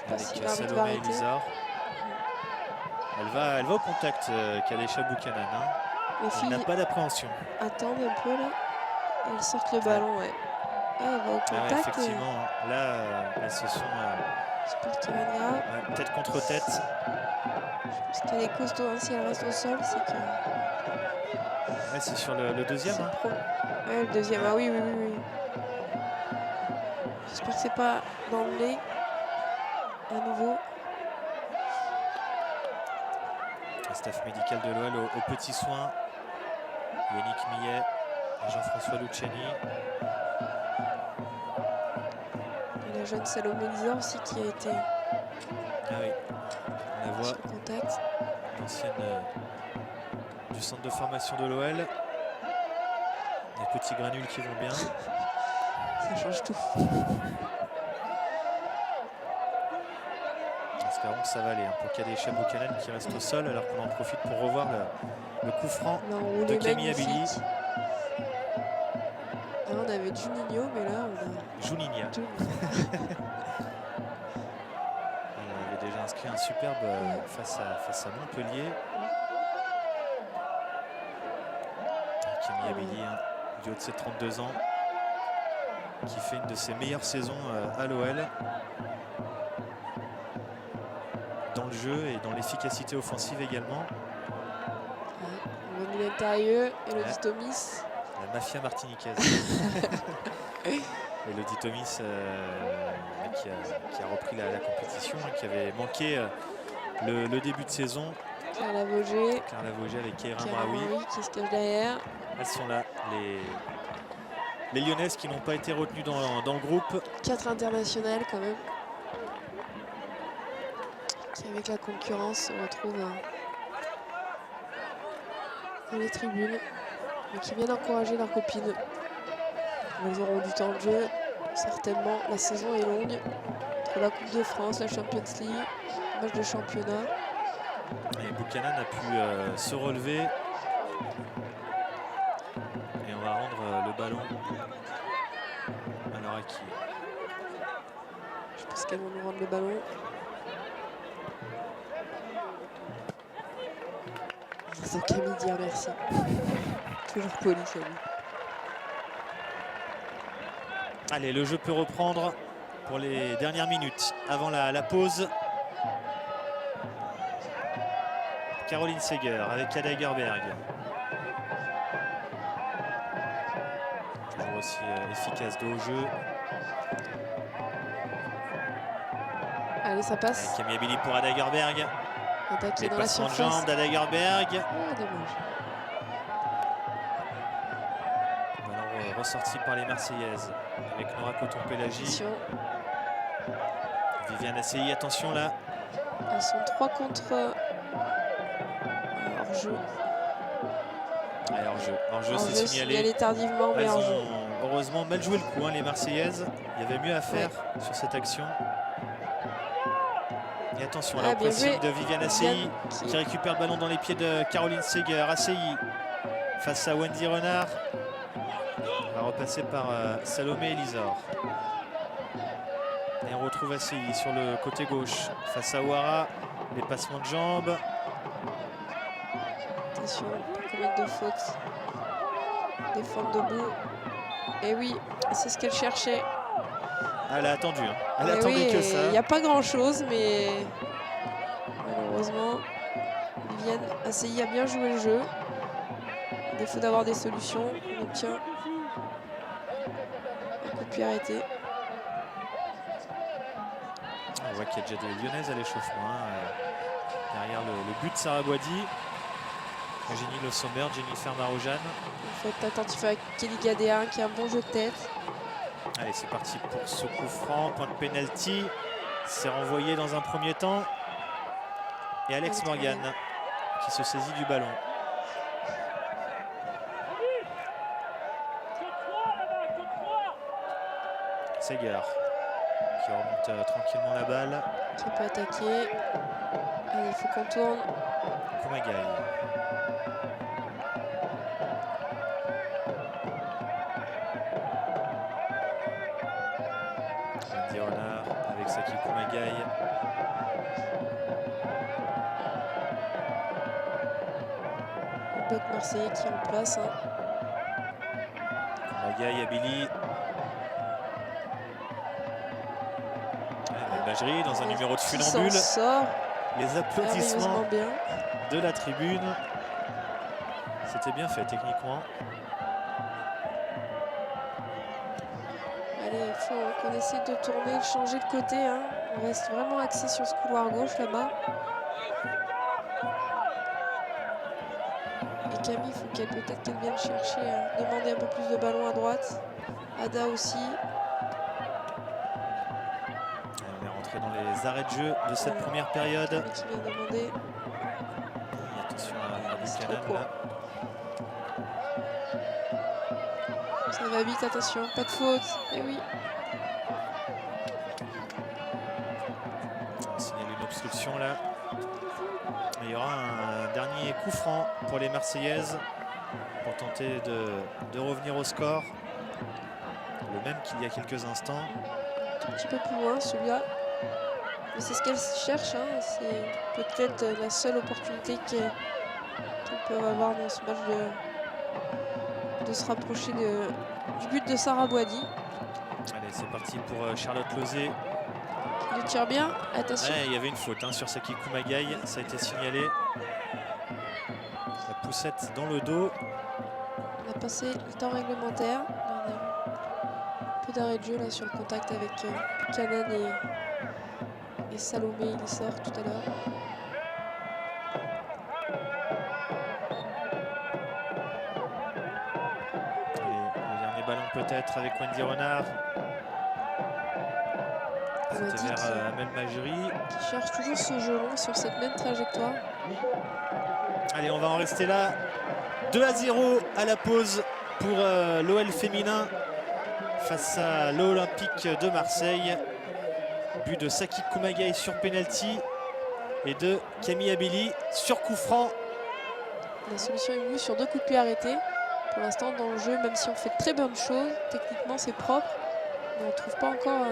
avec Salomé Elizor. Elle va au contact, Kadesha Buchanan. Hein. Elle n'a pas d'appréhension. Attendent un peu là. Elles sortent le ballon, ouais. Ah, elle va au contact. Ouais, effectivement, là, elles se sont. J'espère qu'il va être grave. Ouais, tête contre tête. Je pense qu'elle est costaud. Hein, si elle reste au sol, c'est que. Ouais, c'est sur le deuxième. Hein. Ouais, le deuxième. Ah oui. J'espère que c'est pas dans le nez. À nouveau. Le staff médical de l'OL aux petits soins. Yannick Millet et Jean-François Luciani. Et la jeune Salomé Elizor aussi qui a été. Ah oui, on la voit. Contact. L'ancienne du centre de formation de l'OL. Les petits granules qui vont bien. Ça change tout. Espérons que ça va aller hein, pour Kadesha Buchanan qui reste au sol alors qu'on en profite pour revoir le coup franc de Camille Abili. Là, on avait Juninho, mais là on a Juninho. Elle avait déjà inscrit un superbe face à Montpellier. Camille Abili, hein, du haut de ses 32 ans, qui fait une de ses meilleures saisons à l'OL. Dans le jeu et dans l'efficacité offensive également. Emmanuel Tarieux, Elodie Thomis. La mafia martiniquaise. Elodie Thomis qui a repris la compétition, hein, qui avait manqué le début de saison. Claire Lavogé. Claire Lavogé avec Keira Maraoui Maraoui. qui se cache derrière. Elles sont là, les Lyonnaises qui n'ont pas été retenues dans le groupe. 4 internationales quand même. qui, avec la concurrence, se retrouvent dans les tribunes, mais qui viennent encourager leurs copines. Elles auront du temps de jeu, certainement. La saison est longue. Entre la Coupe de France, la Champions League, le match de championnat. Et Buchanan a pu se relever. Et on va rendre le ballon à leur acquis. Je pense qu'elles vont nous rendre le ballon. Ils ont qu'à me dire merci. Toujours poli, Camille. Allez, le jeu peut reprendre pour les dernières minutes avant la pause. Caroline Seger avec Ada Egerberg. Toujours aussi efficace de haut jeu. Allez, ça passe. Camille Abili pour Ada Egerberg. Attaqué Les dans la passements de surface. jambes d'Ada Egerberg. Oh, dommage. Ballon ressorti par les Marseillaises avec Nora Coton-Pélagie. Attention. Viviane Assey, attention là. Elles sont 3 contre hors-jeu. Allez, hors-jeu, c'est Hors-jeu signalé. tardivement, mais Elles hors-jeu. ont heureusement mal joué le coup, hein, les Marseillaises. Il y avait mieux à faire sur cette action. Et attention, là, au bien pressing joué. de Viviane Assey Qui- qui récupère le ballon dans les pieds de Caroline Seger. Assey face à Wendy Renard. On va repasser par Salomé Elisor. Et on retrouve Assey sur le côté gauche face à Ouara. Les passements de jambes. Attention, pas commettre de faute. Défendre debout. Et oui, c'est ce qu'elle cherchait. Elle a attendu. Hein. Elle Et attendait oui, que ça. Il n'y a pas grand-chose, mais malheureusement, Viviane Assey a bien joué le jeu. À défaut d'avoir des solutions, on obtient un coup de pied arrêté. On voit qu'il y a déjà des Lyonnaises à l'échauffement. Hein, derrière le but de Sarah Boidi. Eugénie Le Sommer, Jennifer Maroujane. Il faut être attentif à Kelly Gadéa qui a un bon jeu de tête. Allez, c'est parti pour ce coup franc. Point de pénalty. C'est renvoyé dans un premier temps. Et Alex Morgan qui se saisit du ballon. Seger qui remonte tranquillement la balle. Qui peut attaquer. Allez, il faut qu'on tourne. Kumagai. Wendy Renard avec Saki Kumagai. Le bloc marseillais qui est en place. Hein. Kumagai, Abili. Imagerie dans un numéro de Qui s'en funambule. sort Les applaudissements merveilleusement bien. de la tribune. C'était bien fait techniquement. Allez, il faut qu'on essaie de tourner, de changer de côté. Hein. On reste vraiment axé sur ce couloir gauche là-bas. Et Camille, il faut peut-être qu'elle vienne chercher, demander un peu plus de ballon à droite. Ada aussi. On est rentré dans les arrêts de jeu de cette première période. Camille qui vient demander. Et attention à C'est Buchanan trop court. là. Ça va vite, attention, pas de faute. Et oui. On va signaler une obstruction là. Et il y aura un dernier coup franc pour les Marseillaises pour tenter de revenir au score. Le même qu'il y a quelques instants. Un petit peu plus loin celui-là. Mais c'est ce qu'elles cherchent. Hein. C'est peut-être la seule opportunité qu'elles peuvent avoir dans ce match de se rapprocher du but de Sarah Boidi. Allez, c'est parti pour Charlotte Lozé. Le tire bien, attention. Ouais, il y avait une faute hein, sur Saki Kumagai, ça a été signalé. La poussette dans le dos. On a passé le temps réglementaire. On a un peu d'arrêt de jeu là sur le contact avec Buchanan et Salomé Elisor tout à l'heure. Le dernier ballon peut-être avec Wendy Renard. C'était vers Amel Majri. Qui cherche toujours ce jeu long sur cette même trajectoire. Allez, on va en rester là. 2-0 à la pause pour l'OL féminin face à l'Olympique de Marseille. But de Saki Kumagai sur penalty et de Camille Abili sur coup franc. La solution est venue sur 2 coups de pied arrêtés. Pour l'instant, dans le jeu, même si on fait de très bonnes choses, techniquement c'est propre, mais on ne trouve pas encore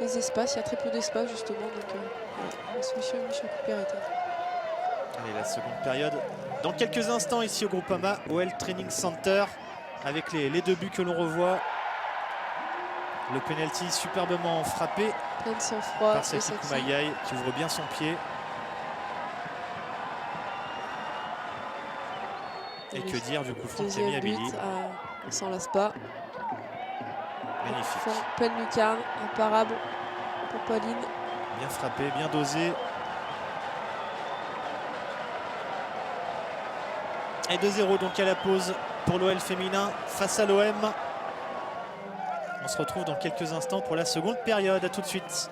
les espaces. Il y a très peu d'espace justement, donc la solution est venue sur coup de pied arrêté. Allez, la seconde période dans quelques instants ici au Groupama OL Training Center avec les 2 buts que l'on revoit. Le penalty superbement frappé plein de sang-froid par Saki Kumagai qui ouvre bien son pied. Et que dire du coup franc de Camille Abili. On s'en lasse pas. Magnifique. Pleine lucarne, imparable pour Pauline. Bien frappé, bien dosé. Et 2-0 donc à la pause pour l'OL féminin face à l'OM. On se retrouve dans quelques instants pour la seconde période. A tout de suite.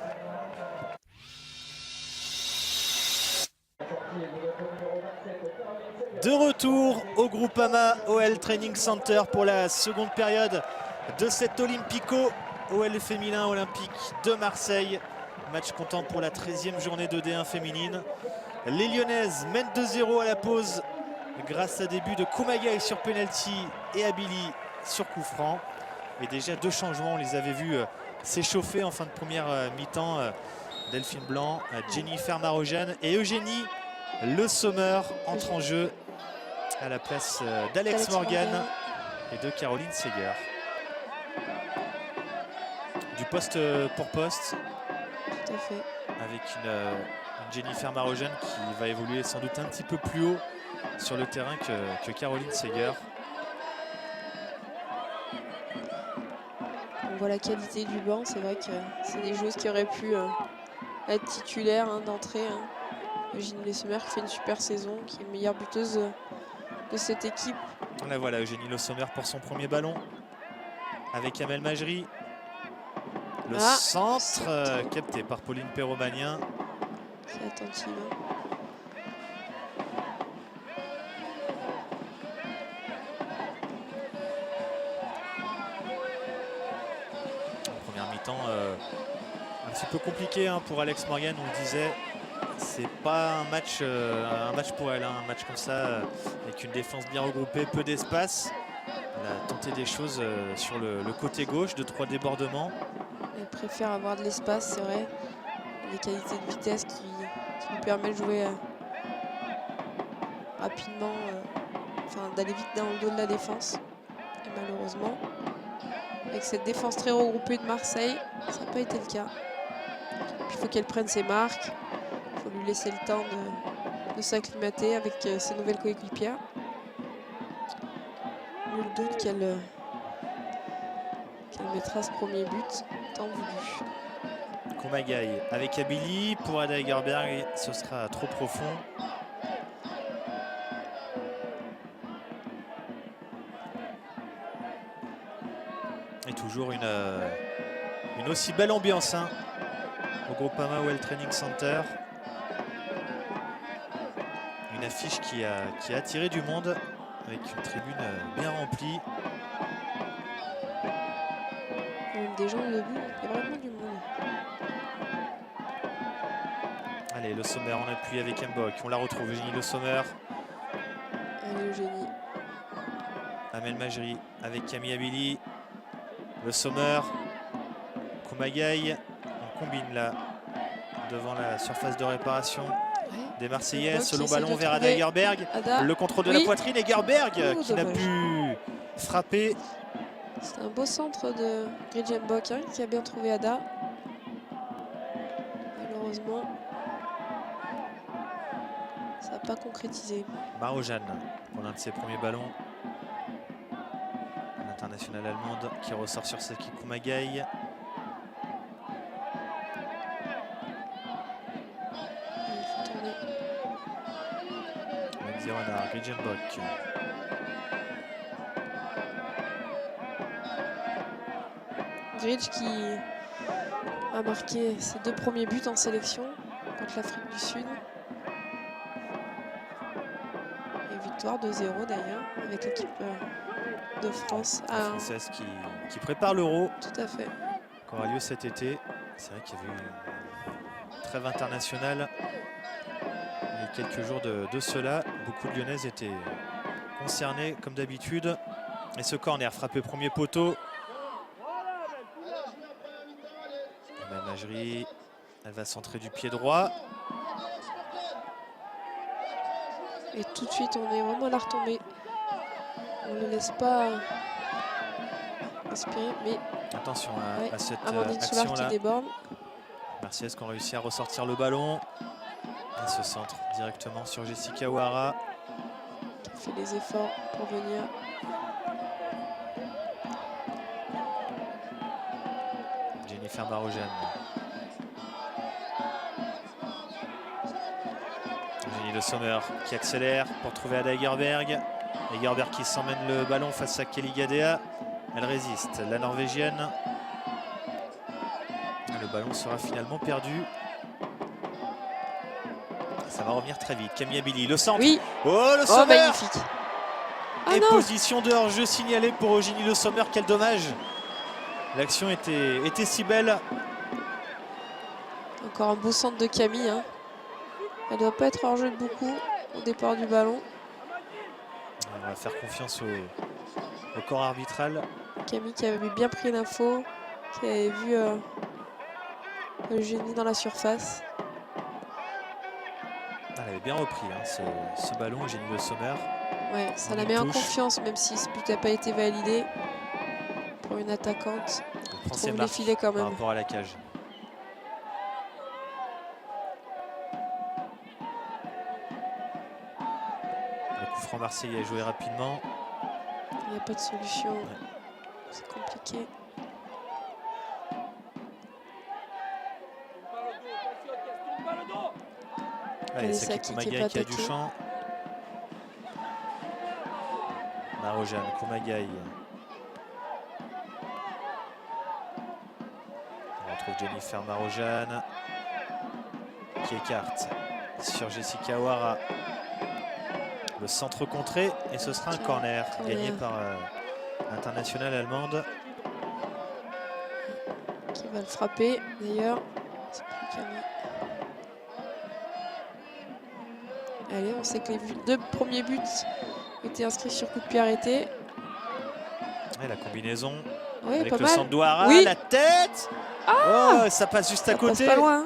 De retour au Groupama OL Training Center pour la seconde période de cet Olympico OL féminin olympique de Marseille. Match comptant pour la 13e journée de D1 féminine. Les Lyonnaises mènent 2-0 à la pause grâce à des buts de Kumagai sur penalty et Abili sur coup franc. Et déjà 2 changements, on les avait vus s'échauffer en fin de première mi-temps. Delphine Blanc, Jennifer Marojane et Eugénie Le Sommer entrent en jeu à la place d'Alex Morgan et de Caroline Seger. Du poste pour poste. Tout à fait. Avec une Jennifer Marojane qui va évoluer sans doute un petit peu plus haut sur le terrain que Caroline Seger. On voit la qualité du banc, c'est vrai que c'est des joueuses qui auraient pu être titulaires d'entrée. Eugénie Le Sommer qui fait une super saison, qui est meilleure buteuse de cette équipe. Là voilà Eugénie Le Sommer pour son premier ballon avec Amel Majri. Le centre capté par Pauline Perromanien. Qui est attentive. Première mi-temps un petit peu compliqué pour Alex Morgan, on le disait. C'est pas un match pour elle, un match comme ça avec une défense bien regroupée, peu d'espace. Elle a tenté des choses sur le côté gauche, de 3 débordements. Elle préfère avoir de l'espace, c'est vrai. Des qualités de vitesse qui lui permettent de jouer rapidement, d'aller vite dans le dos de la défense. Et malheureusement, avec cette défense très regroupée de Marseille, ça n'a pas été le cas. Il faut qu'elle prenne ses marques. Il faut lui laisser le temps de s'acclimater avec ses nouvelles coéquipières. Nul doute qu'elle mettra ce premier but, tant voulu. Kumagai avec Abili. Pour Ada Egerberg, ce sera trop profond. Et toujours une aussi belle ambiance au Groupama OL Training Center. Une affiche qui a attiré du monde avec une tribune bien remplie. Même des gens debout, il y a vraiment du monde. Allez, Le Sommer en appui avec Mbok. On la retrouve, Eugénie Le Sommer. Allez, Eugénie. Amel Majri avec Camille Abili. Le Sommer. Kumagai. On combine là devant la surface de réparation des Marseillaises. Ce long ballon vers Ada Egerberg. Le contrôle de la poitrine. Egerberg qui n'a pu frapper. C'est un beau centre de Gridje Mbok qui a bien trouvé Ada. Malheureusement, ça n'a pas concrétisé. Marojane pour l'un de ses premiers ballons. L'internationale allemande qui ressort sur Saki Kumagai. Il faut tourner. Menziona, Gridje Mbok. Gridje qui a marqué ses 2 premiers buts en sélection contre l'Afrique du Sud. Et victoire 2-0 d'ailleurs avec l'équipe de France. La Française qui prépare l'Euro. Tout à fait. Qui aura lieu cet été. C'est vrai qu'il y a eu une trêve internationale il y a quelques jours de cela. Beaucoup de Lyonnaises étaient concernées comme d'habitude. Et ce corner frappé premier poteau. Majerie, elle va centrer du pied droit. Et tout de suite, on est vraiment à la retombée. On ne le laisse pas respirer, mais attention à cette Amandine Soulard action-là. qui déborde. Marseillaise qui ont réussi à ressortir le ballon. Et ce centre directement sur Jessica Ouara. Qui fait les efforts pour venir. Jennifer Barogène. Eugénie Le Sommer qui accélère pour trouver Ada Egerberg. Egerberg qui s'emmène le ballon face à Kelly Gadea. Elle résiste, la Norvégienne. Le ballon sera finalement perdu. Ça va revenir très vite. Camille Abili, le centre. Oui. Oh, Le Sommer. Magnifique. Et position de hors-jeu signalée pour Eugénie Le Sommer. Quel dommage. L'action était si belle. Encore un beau centre de Camille. Hein. Elle ne doit pas être hors-jeu de beaucoup au départ du ballon. On va faire confiance au corps arbitral. Camille qui avait bien pris l'info, qui avait vu Eugénie dans la surface. Elle avait bien repris ce ballon, Eugénie Le Sommer. Ouais, ça la met en confiance, même si ce but n'a pas été validé. Pour une attaquante, Elle prend ses trouve les marques filets quand même. par rapport à la cage. Le coup franc marseillais est joué rapidement. Il n'y a pas de solution. Ouais. C'est compliqué. Allez, c'est Koumagaï qui a du champ. Marojane, Koumagaï. On retrouve Jennifer Marojane qui écarte sur Jessica Ouara. Le centre contré et ce sera un corner gagné par l'internationale allemande. Qui va le frapper d'ailleurs. C'est plus Camille. Allez, on sait que les 2 premiers buts étaient inscrits sur coup de pied arrêté. Et la combinaison avec le centre d'Ouara, la tête. Oh, ça passe juste à côté. Passe pas loin.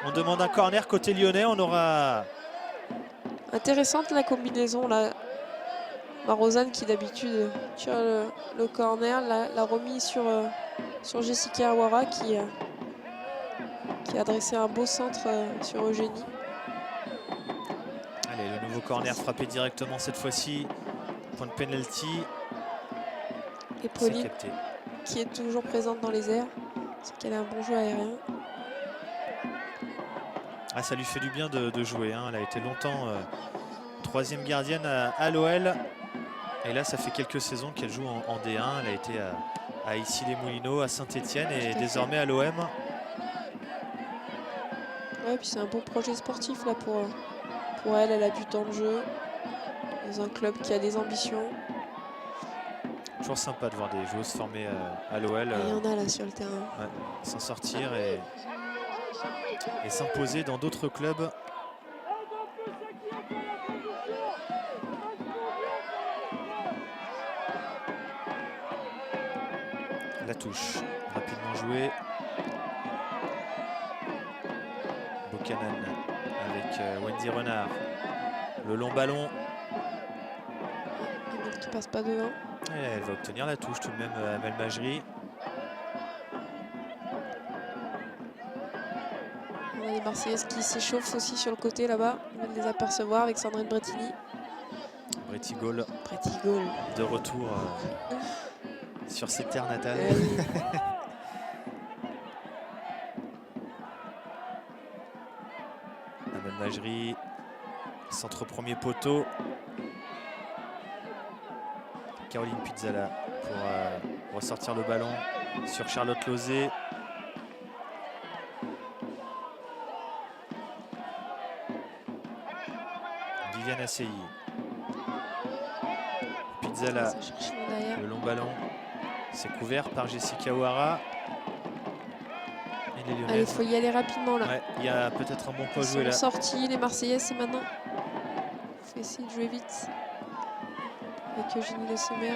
On demande un corner côté lyonnais. On aura... Intéressante la combinaison là. Rosanne qui d'habitude tire le corner, l'a remis sur Jessica Ouara qui a adressé un beau centre sur Eugénie. Allez, le nouveau corner frappé directement cette fois-ci. Point de penalty. Et Pauline qui est toujours présente dans les airs. C'est qu'elle a un bon jeu aérien. Ah, ça lui fait du bien de jouer. Hein. Elle a été longtemps 3e gardienne à l'OL. Et là, ça fait quelques saisons qu'elle joue en D1. Elle a été à Issy-les-Moulineaux, à Saint-Etienne et désormais à l'OM. Ouais, puis c'est un bon projet sportif là pour elle. Elle a du temps de jeu dans un club qui a des ambitions. Toujours sympa de voir des joueuses formées à l'OL. Il y en a là sur le terrain. Ouais, s'en sortir et s'imposer dans d'autres clubs. La touche, rapidement jouée. Buchanan avec Wendy Renard. Le long ballon. Qui passe pas devant. Et elle va obtenir la touche tout de même, Amel Majri. On a les Marseillaises qui s'échauffent aussi sur le côté là-bas. On va les apercevoir avec Sandrine Brettini. Bretty Gall. Brettini. De retour sur ses terres natales. Oui. Amel Majri. Centre premier poteau. Caroline Pizzala pour ressortir le ballon sur Charlotte Lozé. Sylviane Assey. Pizzala, le long ballon. C'est couvert par Jessica Ouara. Et les Lyonnaises. Allez, il faut y aller rapidement là. Ouais, il y a peut-être un bon coup à Ils jouer sont là. sortis, les Marseillaises, c'est maintenant. Il faut essayer de jouer vite. Avec Eugénie Le Sommer.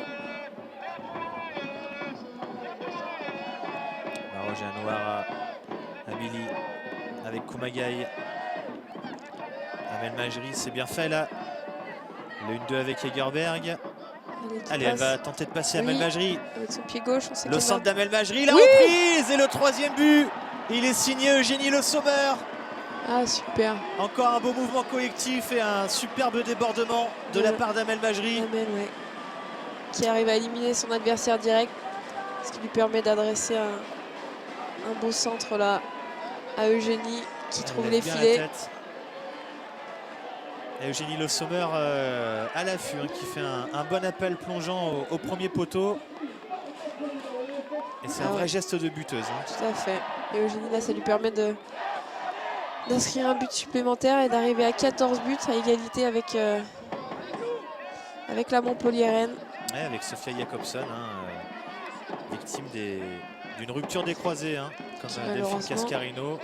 Marojane Ouara, Abili avec Kumagai. Amel Majri, c'est bien fait là. Le 1-2 avec Egerberg. Allez, elle va tenter de passer Amel Majri. Avec son pied gauche, on sait le centre d'Amel Majri, la oui reprise et le 3e but. Il est signé Eugénie Le Sommer. Ah, super. Encore un beau mouvement collectif et un superbe débordement de la part d'Amel Majri. Amel, ouais. Qui arrive à éliminer son adversaire direct. Ce qui lui permet d'adresser un beau centre là à Eugénie qui trouve les filets. Et Eugénie Le Sommer à l'affût, qui fait un bon appel plongeant au premier poteau. Et c'est un vrai geste de buteuse. Tout à fait. Et Eugénie là, ça lui permet d'inscrire un but supplémentaire et d'arriver à 14 buts à égalité avec la Montpelliéraine. Ouais, avec Sofia Jakobson, victime d'une rupture des croisés, comme Delphine Cascarino. Ouais.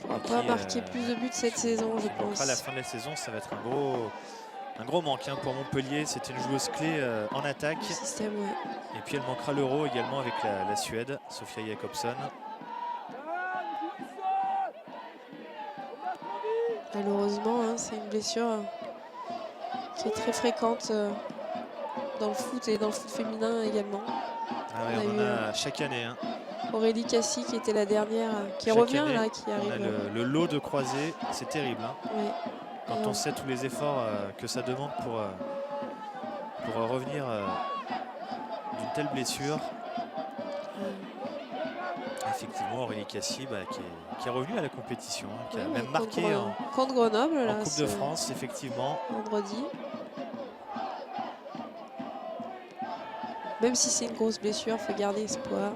On ne pourra pas marquer plus de buts cette saison, je pense. À la fin de la saison, ça va être un gros manque pour Montpellier. C'était une joueuse clé en attaque. Le système, ouais. Et puis elle manquera l'Euro également avec la Suède, Sofia Jakobson. Malheureusement, c'est une blessure qui est très fréquente dans le foot et dans le foot féminin également. Ah ouais, on en a chaque année. Aurélie Cassie qui était la dernière, qui revient là, qui arrive. On a le lot de croisés, c'est terrible. Oui. Quand on sait tous les efforts que ça demande pour revenir d'une telle blessure. Effectivement, Aurélie Cassie qui est revenue à la compétition, qui a même marqué contre Grenoble, en Coupe de France, effectivement. Vendredi. Même si c'est une grosse blessure, il faut garder espoir.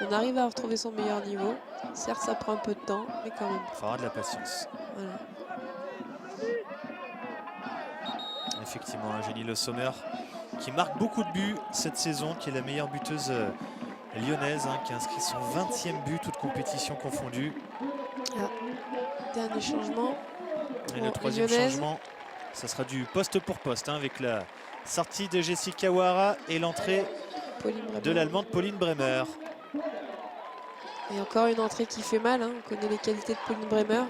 On arrive à retrouver son meilleur niveau. Certes, ça prend un peu de temps, mais quand même. Il faudra de la patience. Voilà. Effectivement, Eugénie Le Sommer qui marque beaucoup de buts cette saison, qui est la meilleure buteuse lyonnaise, qui a inscrit son 20e but, toute compétition confondue. Ah. Dernier changement. Et le 3e changement, ça sera du poste pour poste, avec la sortie de Jessica Ouara et l'entrée de l'Allemande Pauline Bremer. Et encore une entrée qui fait mal, on connaît les qualités de Pauline Bremer.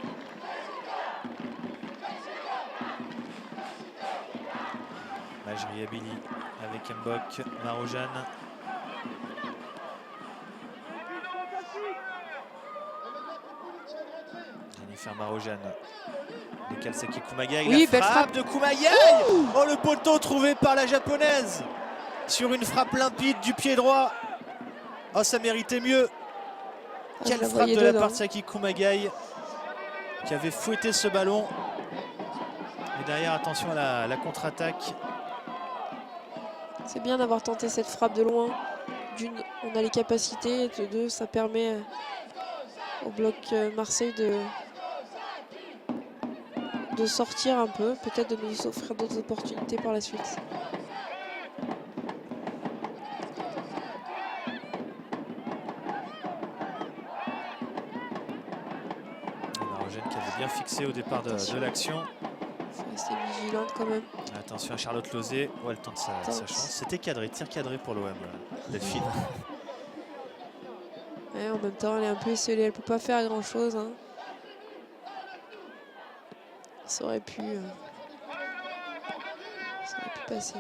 Majri Abili avec Mbok, Marojane. Jennifer Marojane. De Kalsaki Kumagai. Oui, la frappe de Kumagai. Oh, le poteau trouvé par la japonaise. Sur une frappe limpide du pied droit. Oh, ça méritait mieux. Quelle frappe de la part de Saki Kumagai, qui avait fouetté ce ballon. Et derrière, attention à la contre-attaque. C'est bien d'avoir tenté cette frappe de loin. D'une, on a les capacités. De deux, ça permet au bloc Marseille de sortir un peu. Peut-être de nous offrir d'autres opportunités par la suite. Qui avait bien fixé au départ de l'action. Il faut rester vigilante quand même. Attention à Charlotte Lozé. Oh, elle tente sa chance. C'était cadré, tir cadré pour l'OM, Delphine. Ouais, en même temps, elle est un peu esselée, elle ne peut pas faire grand chose. Ça aurait pu passer.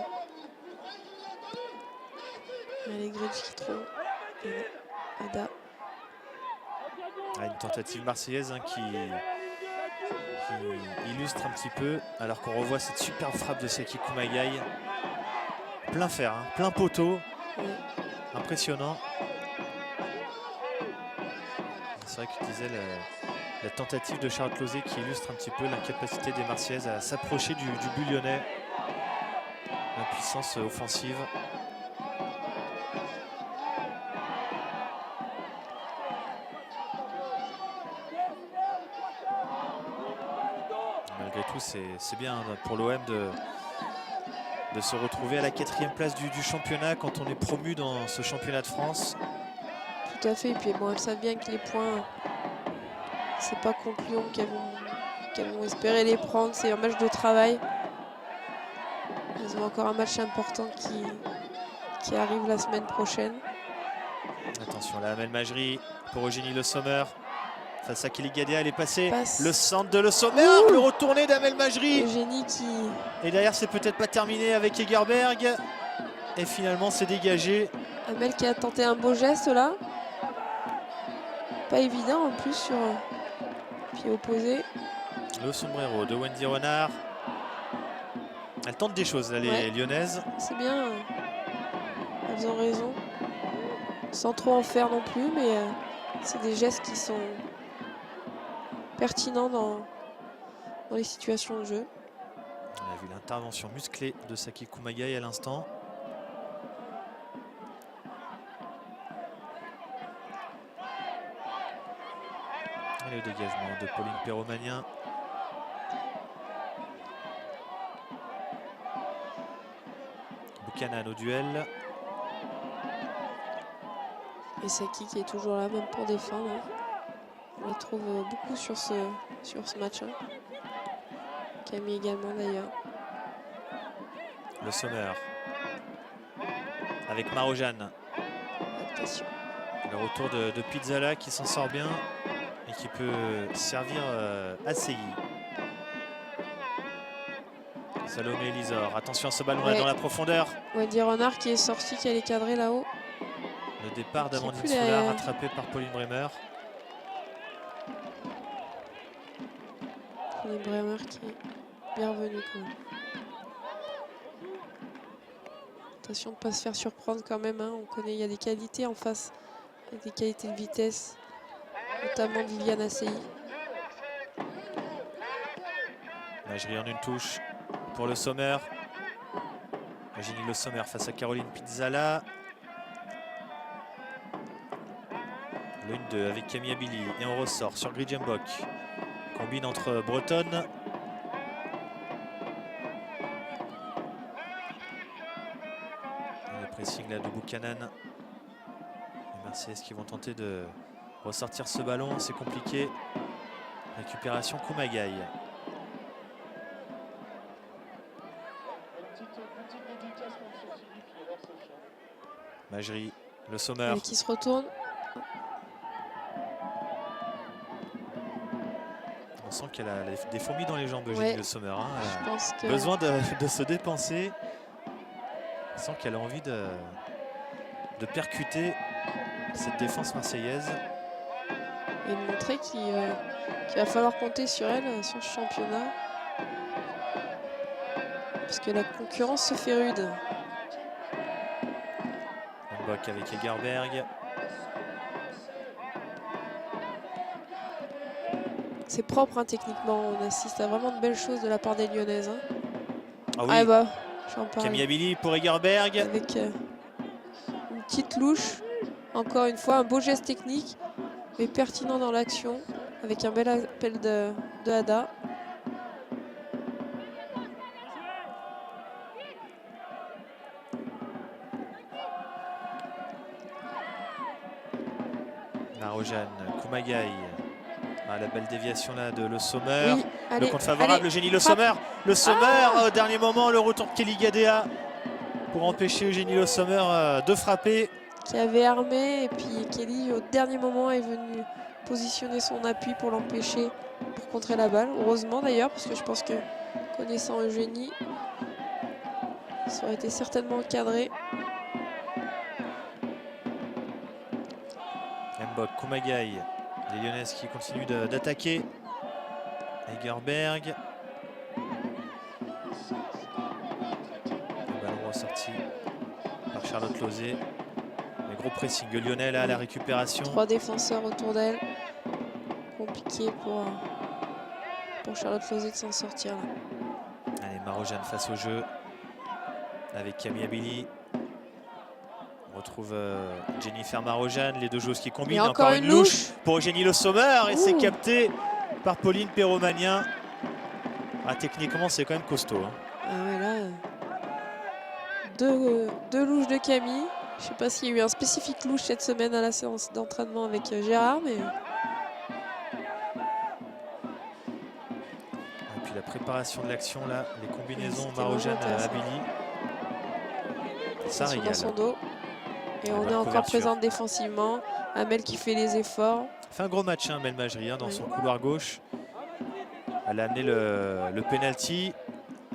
Allez, Gretsch qui trouve. Ada. Une tentative marseillaise qui illustre un petit peu, alors qu'on revoit cette superbe frappe de Saki Kumagai. Plein fer, plein poteau. Oui. Impressionnant. C'est vrai que tu disais la tentative de Charlotte Lozé qui illustre un petit peu l'incapacité des Marseillaises à s'approcher du but lyonnais. L'impuissance offensive. Malgré tout, c'est bien pour l'OM de se retrouver à la 4e place du championnat quand on est promu dans ce championnat de France. Tout à fait. Et puis bon, elles savent bien que les points, c'est pas contre Lyon qu'elles vont espérer les prendre. C'est un match de travail. Elles ont encore un match important qui arrive la semaine prochaine. Attention, la Amel Majri pour Eugénie Le Sommer. Face à Kelly Gadea, elle est passée. Passe. Le centre de Le Sommer, le retourné d'Amel Majri. Eugénie qui... Et derrière, c'est peut-être pas terminé avec Egerberg. Et finalement, c'est dégagé. Amel qui a tenté un beau geste là. Pas évident en plus sur pied opposé. Le sombrero de Wendy Renard. Elle tente des choses, là, les Lyonnaises. C'est bien. Elles ont raison. Sans trop en faire non plus, mais c'est des gestes qui sont pertinents dans les situations de jeu. On a vu l'intervention musclée de Saki Kumagai à l'instant. Et le dégagement de Pauline Perromagnin. Buchanan au duel. Et Saki qui est toujours là même pour défendre. On la trouve beaucoup sur ce match. Camille également d'ailleurs. Le Sommer. Avec Marojane. Attention. Le retour de Pizzala qui s'en sort bien et qui peut servir à Seyi. Salomé Elisor. Attention à ce ballon là dans la profondeur. Wendy Renard qui est sortie, qui allait cadrer là-haut. Le départ d'Amandine Soulard rattrapé par Pauline Bremer. Pauline Bremer qui est bienvenue quand même. Attention de ne pas se faire surprendre quand même. Hein. On connaît, il y a des qualités en face. Il y a des qualités de vitesse. Notamment Viviane Assey. Majri en une touche pour Le Sommer. Eugénie Le Sommer face à Caroline Pizzala. Le 1-2 avec Camille Abili et on ressort sur Gridjembok. Combine entre Bretonne. Et le pressing là de Buchanan. Les Marseillaises qui vont tenter de ressortir ce ballon, c'est compliqué. Récupération Kumagai. Majri, Le Sommer. Et qui se retourne. On sent qu'elle a des fourmis dans les jambes, Eugénie Le Sommer. Hein. Je pense que... Besoin de se dépenser. On sent qu'elle a envie de percuter cette défense marseillaise. Et de montrer qu'il va falloir compter sur elle, sur ce championnat. Parce que la concurrence se fait rude. Mbok avec Egerberg. C'est propre hein, techniquement, on assiste à vraiment de belles choses de la part des Lyonnaises. Hein. Ah oui, ah bah, j'en parle. Camille Abili pour Egerberg. Avec une petite louche, encore une fois un beau geste technique, mais pertinent dans l'action, avec un bel appel de Hada. Marojane, Kumagai. Ah, la belle déviation là de Le Sommer. Oui, allez, le compte favorable, Eugénie Le Sommer. Le Sommer, au dernier moment, le retour de Kelly Gadea pour empêcher Eugénie Le Sommer de frapper. Qui avait armé et puis Kelly au dernier moment est venu positionner son appui pour l'empêcher pour contrer la balle. Heureusement d'ailleurs parce que je pense que connaissant Eugénie, ça aurait été certainement encadré. Mbok, Kumagai. Les Lyonnaises qui continuent d'attaquer. Egerberg. Le ballon ressorti par Charlotte Lauzet. Mais gros pressing lyonnais là à la récupération. 3 défenseurs autour d'elle. Compliqué pour Charlotte Lauzet de s'en sortir. Là. Allez, Marojane face au jeu. Avec Camille Abili. On retrouve Jennifer Marojane, les deux joueuses qui combinent. Et encore une louche pour Eugénie Le Sommer. Et c'est capté par Pauline Perromagnin. Ah, techniquement, c'est quand même costaud. Hein. Ah ouais, là, deux louches de Camille. Je sais pas s'il y a eu un spécifique louche cette semaine à la séance d'entraînement avec Gérard, mais... Et puis la préparation de l'action, là, les combinaisons Marojane-Abili. Ça régale. Dans son dos. Et on est encore couverture. présente défensivement. Amel qui fait les efforts. Fait un gros match, hein, Amel Majri, hein, dans son couloir gauche. Elle a amené le penalty.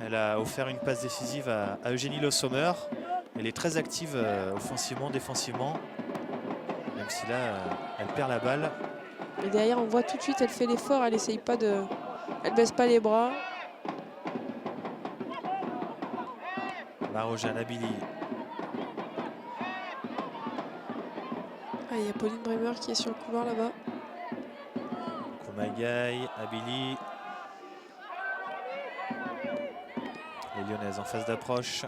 Elle a offert une passe décisive à Eugénie Le Sommer. Elle est très active offensivement, défensivement. Même si là, elle perd la balle. Et derrière, on voit tout de suite, elle fait l'effort. Elle essaye pas de... Elle baisse pas les bras. Marojane-Abili. Ah, il y a Pauline Bremer qui est sur le couloir là-bas. Kumagai, Abili. Les Lyonnaises en phase d'approche.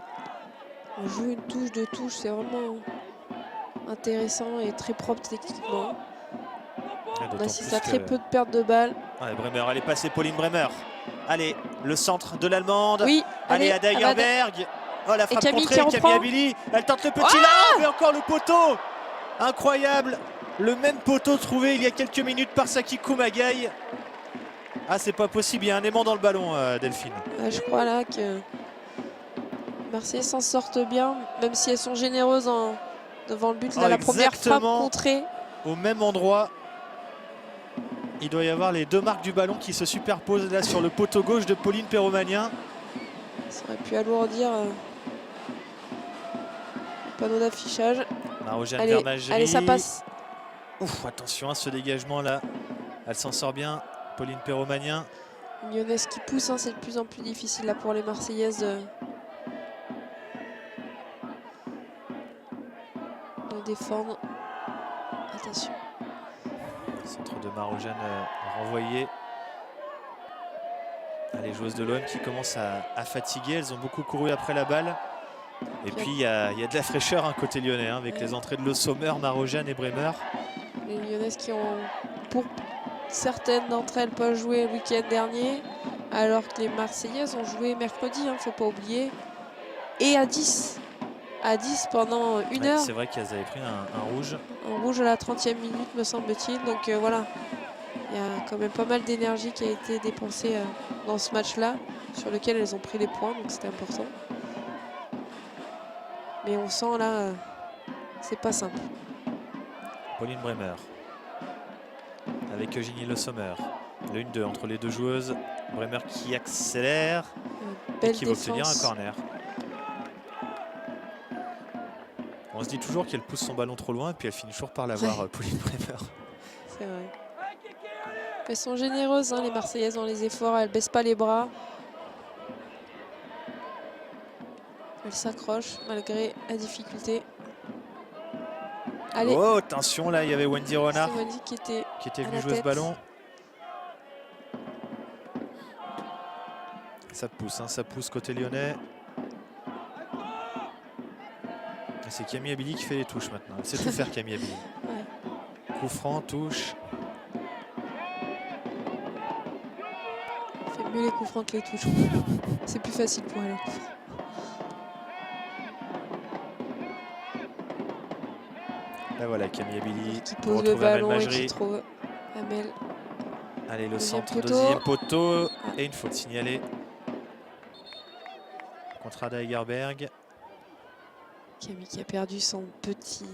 On joue une touche de touche, c'est vraiment intéressant et très propre techniquement. On assiste à très peu de pertes de balles. Ouais, Bremer, elle est passée, Pauline Bremer. Allez, le centre de l'Allemande. Oui, allez, Ada Hegerberg. Oh, la frappe Camille contrée, Camille Abili. Elle tente le petit là, mais encore le poteau. Incroyable. Le même poteau trouvé il y a quelques minutes par Saki Kumagai. Ah, c'est pas possible, il y a un aimant dans le ballon, Delphine. Je crois là que Marseille s'en sortent bien, même si elles sont généreuses devant le but. Là, la première frappe contrée. Au même endroit. Il doit y avoir les deux marques du ballon qui se superposent là sur le poteau gauche de Pauline Perromanien. Ça aurait pu alourdir le panneau d'affichage. Marojane Vermageri. Allez, ça passe. Ouf, attention à ce dégagement là. Elle s'en sort bien, Pauline Perromanien. Une Lyonnaise qui pousse, hein, c'est de plus en plus difficile là pour les Marseillaises de défendre. Attention. Centre de Marojane renvoyé. Les joueuses de l'OM qui commencent à fatiguer. Elles ont beaucoup couru après la balle. Et puis il y a de la fraîcheur côté lyonnais, avec les entrées de Le Sommer, Marojane et Bremer. Les Lyonnaises qui ont, pour certaines d'entre elles, pas joué le week-end dernier, alors que les Marseillaises ont joué mercredi, il ne faut pas oublier. Et à 10. À 10 pendant une heure. C'est vrai qu'elles avaient pris un rouge. Un rouge à la 30e minute, me semble-t-il. Donc voilà, il y a quand même pas mal d'énergie qui a été dépensée dans ce match-là, sur lequel elles ont pris les points, donc c'était important. Mais on sent là, c'est pas simple. Pauline Bremer avec Eugénie Le Sommer. Le 1-2 entre les deux joueuses. Bremer qui accélère et qui va obtenir un corner. On se dit toujours qu'elle pousse son ballon trop loin et puis elle finit toujours par l'avoir, Pauline Bremer. C'est vrai. Elles sont généreuses, hein, les Marseillaises, dans les efforts. Elles ne baissent pas les bras. Elles s'accrochent malgré la difficulté. Allez. Oh, attention, là, il y avait Wendy Renard qui était venue jouer ce ballon. Ça pousse côté lyonnais. C'est Camille Abili qui fait les touches maintenant. Elle sait tout faire, Camille Abili. Ouais. Coup franc, touche. Elle fait mieux les coups francs que les touches. C'est plus facile pour elle. Là voilà, Camille Abili qui pose le ballon et qui trouve Amel. Allez, le centre, deuxième poteau. Et une faute signalée contre Ada Hegerberg. Camille qui a perdu son petit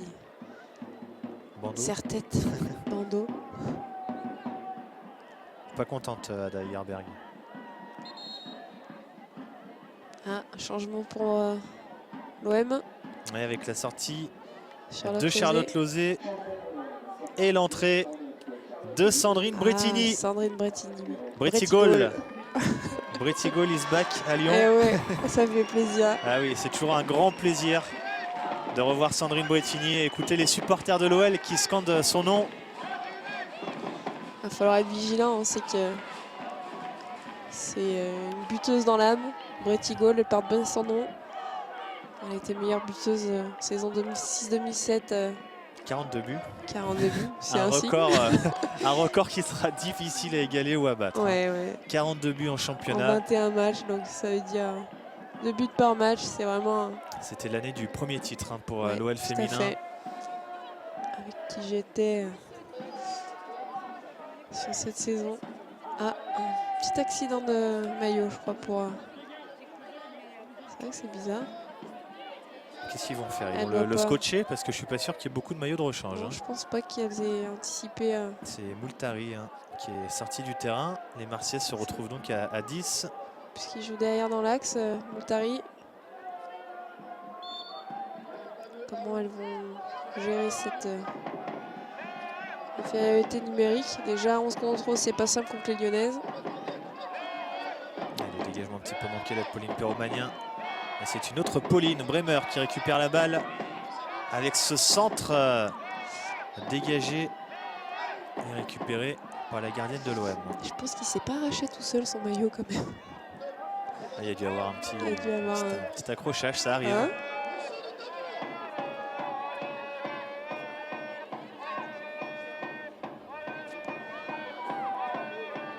serre-tête bandeau. Pas contente, Ada Hegerberg. Ah, un changement pour l'OM. Ouais, avec la sortie Charlotte de Charlotte Lozé et l'entrée de Sandrine Bretigny. Sandrine Bretigny. Bretigol. Bretigol is back à Lyon. Eh ouais, ça fait plaisir. Ah oui, c'est toujours un grand plaisir de revoir Sandrine Bretigny et écouter les supporters de l'OL qui scandent son nom. Il va falloir être vigilant, on sait que c'est une buteuse dans l'âme. Bretigol, elle porte bien son nom. Elle a été meilleure buteuse saison 2006-2007. 42 buts. 42 buts, c'est Un ainsi. record, un record qui sera difficile à égaler ou à battre. Ouais, ouais. 42 buts en En championnat. 21 matchs, donc ça veut dire 2 buts par match. C'est vraiment. C'était l'année du premier titre pour Ouais, l'OL tout à féminin. fait. Avec qui j'étais sur cette saison. Ah, un petit accident de maillot, je crois, pour. C'est vrai que c'est bizarre. Qu'est-ce qu'ils vont faire? Ils Elle vont doit le pas. scotcher parce que je suis pas sûr qu'il y ait beaucoup de maillots de rechange. Non, hein. je pense pas qu'elles aient anticipé. C'est Moultari qui est sorti du terrain. Les Marseillais se retrouvent donc à 10. Puisqu'il joue derrière dans l'axe, Moultari. Comment elles vont gérer cette infériorité numérique? Déjà 11 contre 11, c'est pas simple contre les Lyonnaises. Et le dégagement un petit peu manqué là de Pauline Perromagnin. Et c'est une autre Pauline Bremer qui récupère la balle avec ce centre dégagé et récupéré par la gardienne de l'OM. Je pense qu'il s'est pas arraché tout seul son maillot quand même. Il y a dû avoir un petit, Il y a dû avoir un petit accrochage, ça arrive. Hein?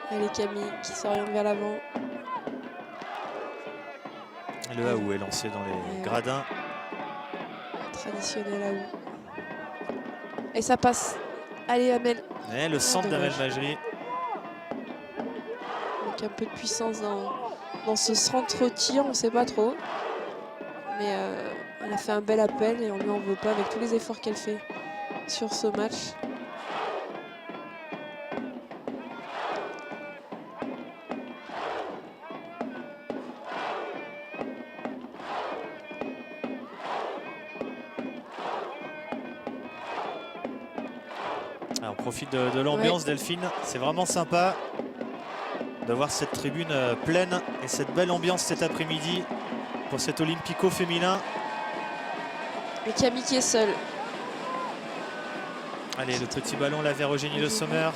Allez, Camille qui s'oriente vers l'avant. Le Haou est lancé dans les gradins. Traditionnel Haou. Et ça passe. Allez, Amel. Et le centre d'Amel dommage. Majri. Donc un peu de puissance dans ce centre-tir, on ne sait pas trop. Mais elle a fait un bel appel et on ne lui en veut pas avec tous les efforts qu'elle fait sur ce match. Alors, on profite de l'ambiance, Delphine. C'est vraiment sympa de voir cette tribune pleine et cette belle ambiance cet après-midi pour cet Olympico féminin. Et Camille qui est seule. Allez, le petit ballon là vers Eugénie Le Sommer.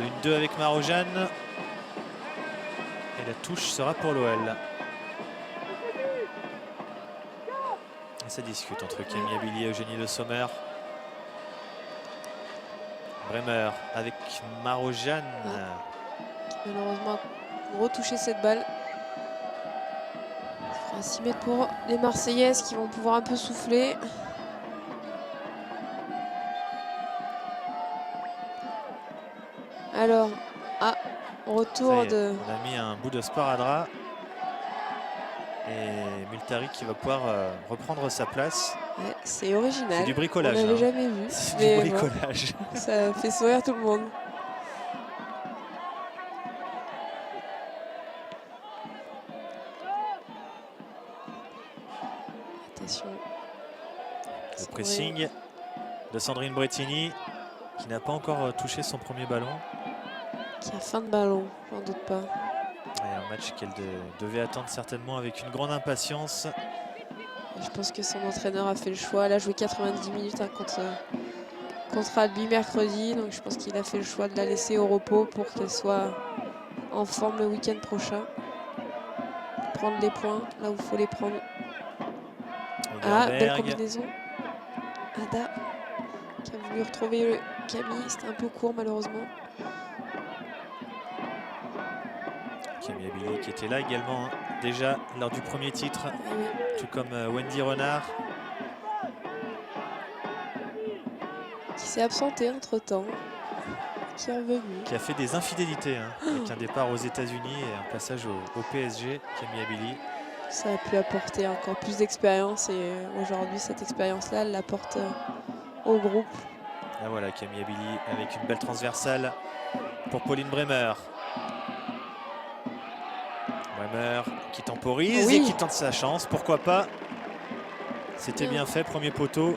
Une 2 avec Marojane. Et la touche sera pour l'OL. Ça discute entre Camille Abili et Eugénie Le Sommer. Bremer avec Marojane. Malheureusement, retoucher cette balle. Ça fera 6 mètres pour les Marseillaises qui vont pouvoir un peu souffler. Alors, retour de... On a mis un bout de sparadrap. Et Moultari qui va pouvoir reprendre sa place. Ouais, c'est original. C'est du bricolage. On l'avait jamais vu. C'est Mais du bon, bricolage. ça fait sourire tout le monde. Attention. Le pressing de Sandrine Brettini qui n'a pas encore touché son premier ballon. Qui a fin de ballon, j'en doute pas. Et un match qu'elle devait attendre certainement avec une grande impatience. Je pense que son entraîneur a fait le choix. Elle a joué 90 minutes contre Albi mercredi. Donc je pense qu'il a fait le choix de la laisser au repos pour qu'elle soit en forme le week-end prochain. Prendre les points là où il faut les prendre. Ah, belle combinaison. Ada qui a voulu retrouver Camille. C'était un peu court malheureusement. Camille Abili qui était là également déjà lors du premier titre. Oui. Tout comme Wendy Renard. Qui s'est absentée entre temps. Qui est revenu. Qui a fait des infidélités avec un départ aux États-Unis et un passage au PSG. Camille Abili. Ça a pu apporter encore plus d'expérience et aujourd'hui cette expérience-là, elle l'apporte au groupe. Ah voilà, Camille Abili avec une belle transversale pour Pauline Bremer. Bremer qui temporise et qui tente sa chance, pourquoi pas. C'était bien fait, premier poteau.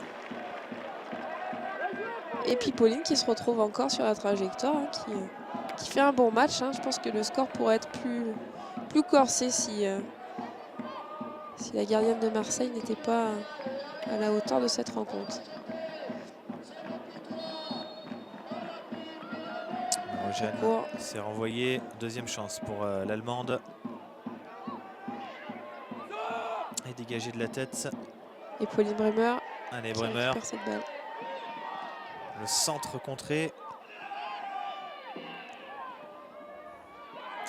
Et puis Pauline qui se retrouve encore sur la trajectoire, qui fait un bon match. Je pense que le score pourrait être plus corsé si la gardienne de Marseille n'était pas à la hauteur de cette rencontre. Marojane s'est renvoyé. Deuxième chance pour l'Allemande. Et dégagé de la tête. Et Pauline Bremer Allez, qui Bremer. récupère cette balle. Le centre contré.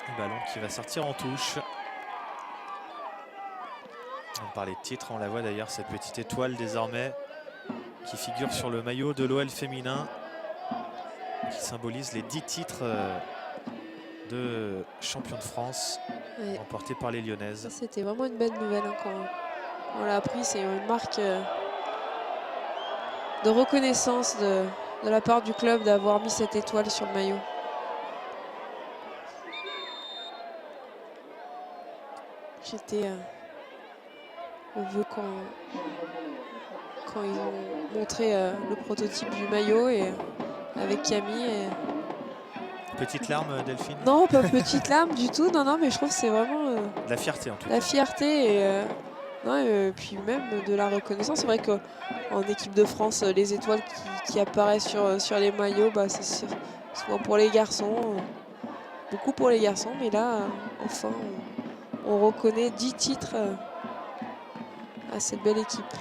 Le ballon qui va sortir en touche. On parlait de titre, on la voit d'ailleurs, cette petite étoile désormais qui figure sur le maillot de l'OL féminin, qui symbolise les 10 titres de champion de France remportés par les Lyonnaises. C'était vraiment une belle nouvelle hein, quand on l'a appris. C'est une marque de reconnaissance de la part du club d'avoir mis cette étoile sur le maillot. J'étais au vœu quand ils ont montré le prototype du maillot et avec Camille. Et... Petite larme, Delphine? Non, pas petite larme du tout. Non, non, mais je trouve que c'est vraiment la fierté en tout cas. La fierté et puis même de la reconnaissance. C'est vrai qu'en équipe de France, les étoiles qui apparaissent sur les maillots, bah, c'est souvent pour les garçons, beaucoup pour les garçons. Mais là, enfin, on reconnaît 10 titres à cette belle équipe.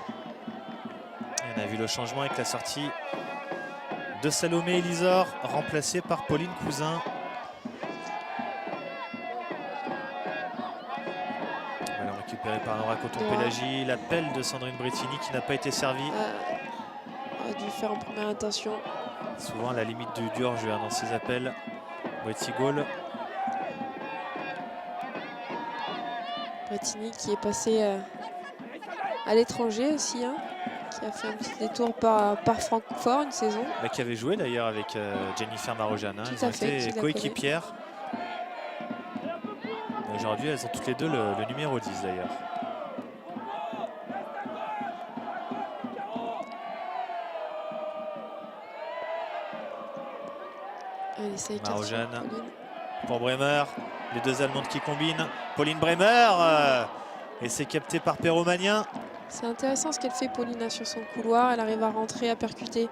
Et on a vu le changement avec la sortie de Salomé Elisor, remplacée par Pauline Cousin. Ballon récupéré par Nora Coton-Pélagie. L'appel de Sandrine Brettini qui n'a pas été servi. On a dû faire en première intention. Souvent à la limite du hors-jeu dans ses appels. Bretti-Gaulle. Brettini qui est passé à l'étranger aussi, hein, qui a fait un petit détour par Francfort une saison. Bah, qui avait joué d'ailleurs avec Jennifer Marojane. Hein. Elles ont été coéquipières. Aujourd'hui, elles ont toutes les deux le numéro 10 d'ailleurs. Marojane pour Bremer. Les deux Allemandes qui combinent. Pauline Bremer. Et c'est capté par Perromanien. C'est intéressant ce qu'elle fait, Paulina, sur son couloir. Elle arrive à rentrer, à percuter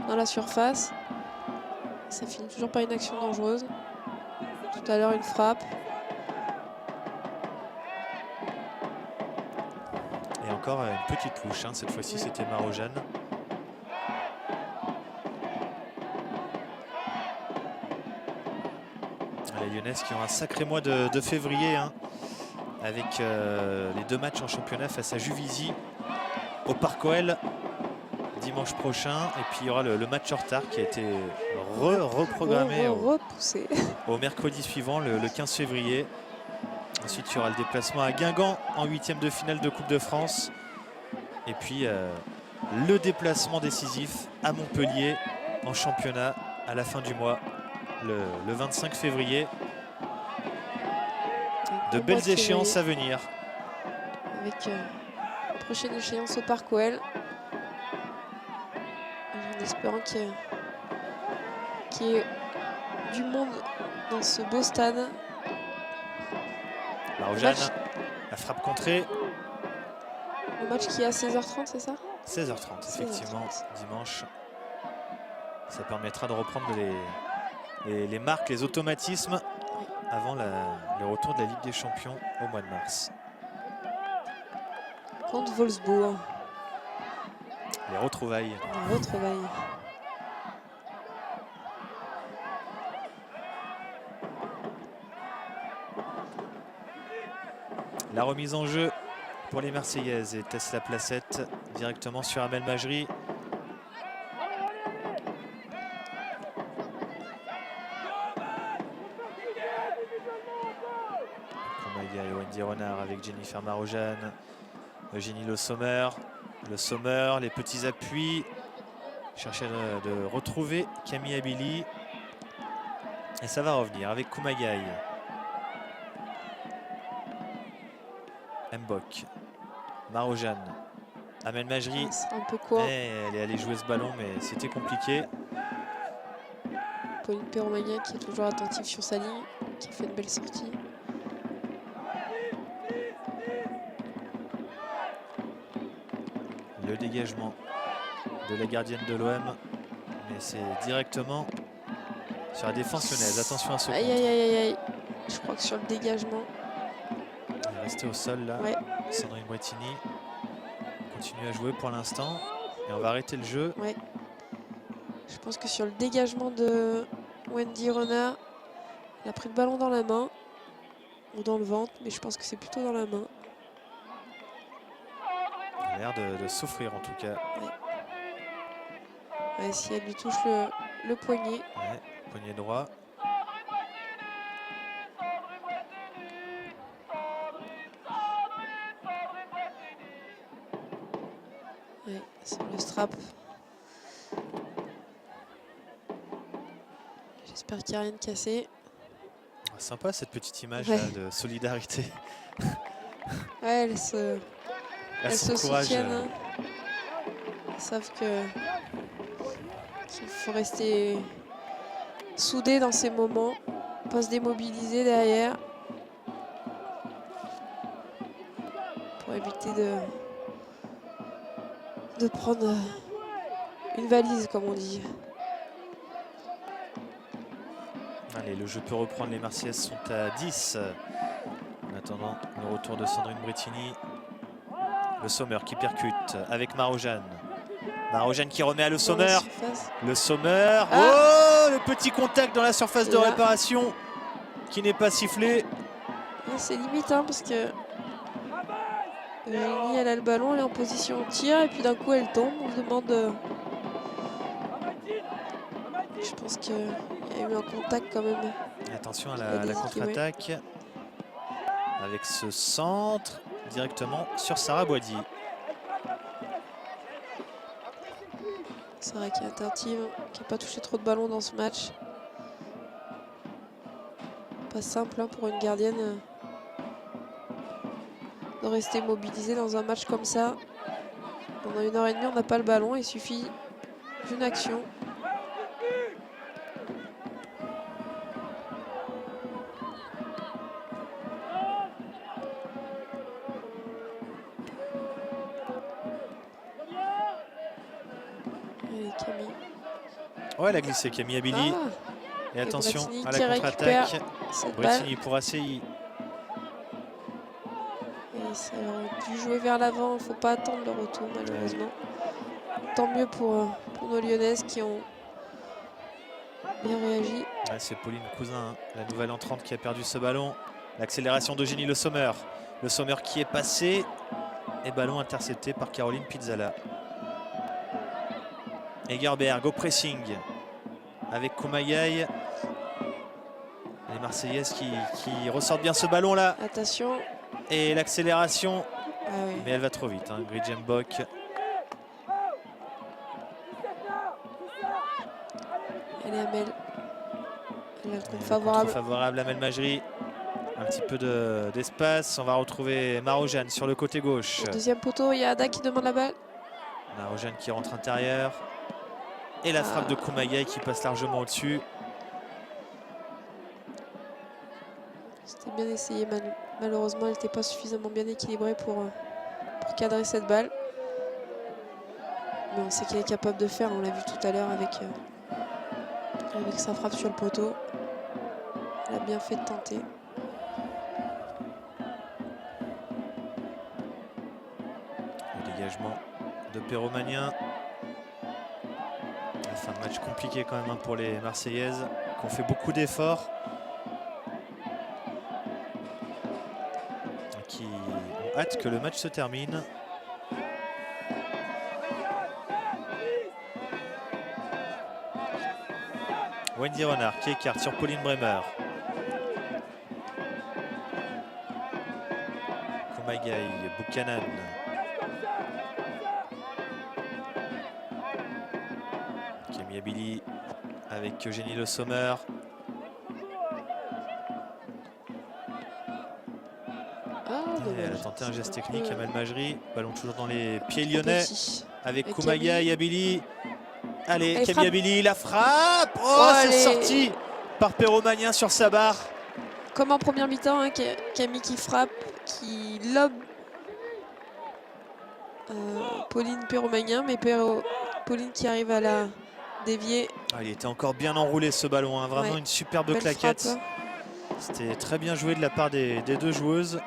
dans la surface. Ça finit toujours par une action dangereuse. Tout à l'heure, une frappe. Et encore une petite louche. Hein. Cette fois-ci, c'était Marojane. Les Lyonnaises qui ont un sacré mois de février. Hein. Avec les 2 matchs en championnat face à Juvisy au Parc OL dimanche prochain. Et puis il y aura le match en retard qui a été reprogrammé au mercredi suivant, le 15 février. Ensuite, il y aura le déplacement à Guingamp en 8e de finale de Coupe de France. Et puis le déplacement décisif à Montpellier en championnat à la fin du mois, le 25 février. De belles échéances à venir. Avec la prochaine échéance au Parc OL. En espérant qu'il y ait du monde dans ce beau stade. Marojane, la frappe contrée. Le match qui est à 16h30, c'est ça? 16h30, effectivement, dimanche. Ça permettra de reprendre les marques, les automatismes avant le retour de la Ligue des Champions au mois de mars. Contre Wolfsburg. Les retrouvailles. Les retrouvailles. La remise en jeu pour les Marseillaises et Tesla Placette directement sur Amel Majri. Et Wendy Renard avec Jennifer Marojane, Eugénie Le Sommer, les petits appuis, chercher de retrouver Camille Abili. Et ça va revenir avec Koumagaï. Mbok, Marojane, Amel Majri. C'est un peu court. Elle est allée jouer ce ballon, mais c'était compliqué. Pauline Perromanien qui est toujours attentive sur sa ligne, qui a fait une belle sortie. Le dégagement de la gardienne de l'OM, mais c'est directement sur la défense lyonnaise. Attention à ce aïe, aïe, aïe, aïe. Je crois que sur le dégagement. Elle est restée au sol là. Ouais. Sandrine Brettini continue à jouer pour l'instant. Et on va arrêter le jeu. Ouais. Je pense que sur le dégagement de Wendy Renard, elle a pris le ballon dans la main ou dans le ventre, mais je pense que c'est plutôt dans la main. Elle a l'air de souffrir en tout cas. Ouais, si elle lui touche le poignet. Ouais, poignet droit. Ouais, c'est le strap. J'espère qu'il n'y a rien de cassé. Ah, sympa cette petite image Ouais. là, de solidarité. Ouais, elles se s'encouragent. soutiennent. Hein. Elles savent qu'il faut rester soudé dans ces moments, pas se démobiliser derrière pour éviter de prendre une valise, comme on dit. Allez, le jeu peut reprendre. Les Marseillaises sont à 10. En attendant le retour de Sandrine Brettini. Le Sommer qui percute avec Marojane. Marojane qui remet à Le Sommer. Le Sommer. Ah. Oh, le petit contact dans la surface de réparation qui n'est pas sifflé. C'est limite hein, parce que Eugénie, elle a le ballon, elle est en position de tir et puis d'un coup elle tombe. On se demande. Je pense qu'il y a eu un contact quand même. Et attention à la contre-attaque avec ce centre directement sur Sarah Boidi. Sarah qui est attentive, qui n'a pas touché trop de ballons dans ce match. Pas simple hein, pour une gardienne de rester mobilisée dans un match comme ça. Pendant 1h30, on n'a pas le ballon, il suffit d'une action. Ouais, elle a glissé Camille Abili. Ah, et attention Brettini à la contre-attaque. Brettini pour ACI. Et ça aurait dû jouer vers l'avant. Il ne faut pas attendre le retour, malheureusement. Tant mieux pour nos Lyonnaises qui ont bien réagi. Ouais, c'est Pauline Cousin, hein, la nouvelle entrante, qui a perdu ce ballon. L'accélération d'Eugénie Le Sommer. Le Sommer qui est passé. Et ballon intercepté par Caroline Pizzala. Egerberg au pressing avec Koumayaï. Les Marseillaises qui ressortent bien ce ballon là. Attention. Et l'accélération. Ah oui. Mais elle va trop vite. Hein. Gridjembok. Elle est Amel. Elle a le contre favorable. Favorable à Amel Majri. Un petit peu d'espace. On va retrouver Marojane sur le côté gauche. Au deuxième poteau, il y a Ada qui demande la balle. Marojane qui rentre intérieur. Et la frappe de Koumayaï qui passe largement au-dessus. C'était bien essayé. Malheureusement, elle n'était pas suffisamment bien équilibrée pour cadrer cette balle. Mais on sait qu'elle est capable de faire. On l'a vu tout à l'heure avec sa frappe sur le poteau. Elle a bien fait de tenter. Le dégagement de Perromagnin. La fin de match compliqué quand même hein, pour les Marseillaises qui ont fait beaucoup d'efforts. Qui ont hâte que le match se termine. Wendy Renard qui écarte sur Pauline Bremer. Koumayaï, Buchanan. Camille Abili avec Eugénie Le Sommer. Elle a tenté un geste technique, Amel Majri. Ballon toujours dans les pieds lyonnais. Avec Koumayaï, Abili. Allez, Camille Abili, la frappe. Oh, c'est sorti par Perromagnin sur sa barre. Comme en première mi-temps, hein, Camille qui frappe, qui lobe Pauline Perromagnin, mais Pauline qui arrive à la dévier. Ah, il était encore bien enroulé ce ballon, hein, vraiment une superbe claquette. Frappe, hein. C'était très bien joué de la part des deux joueuses.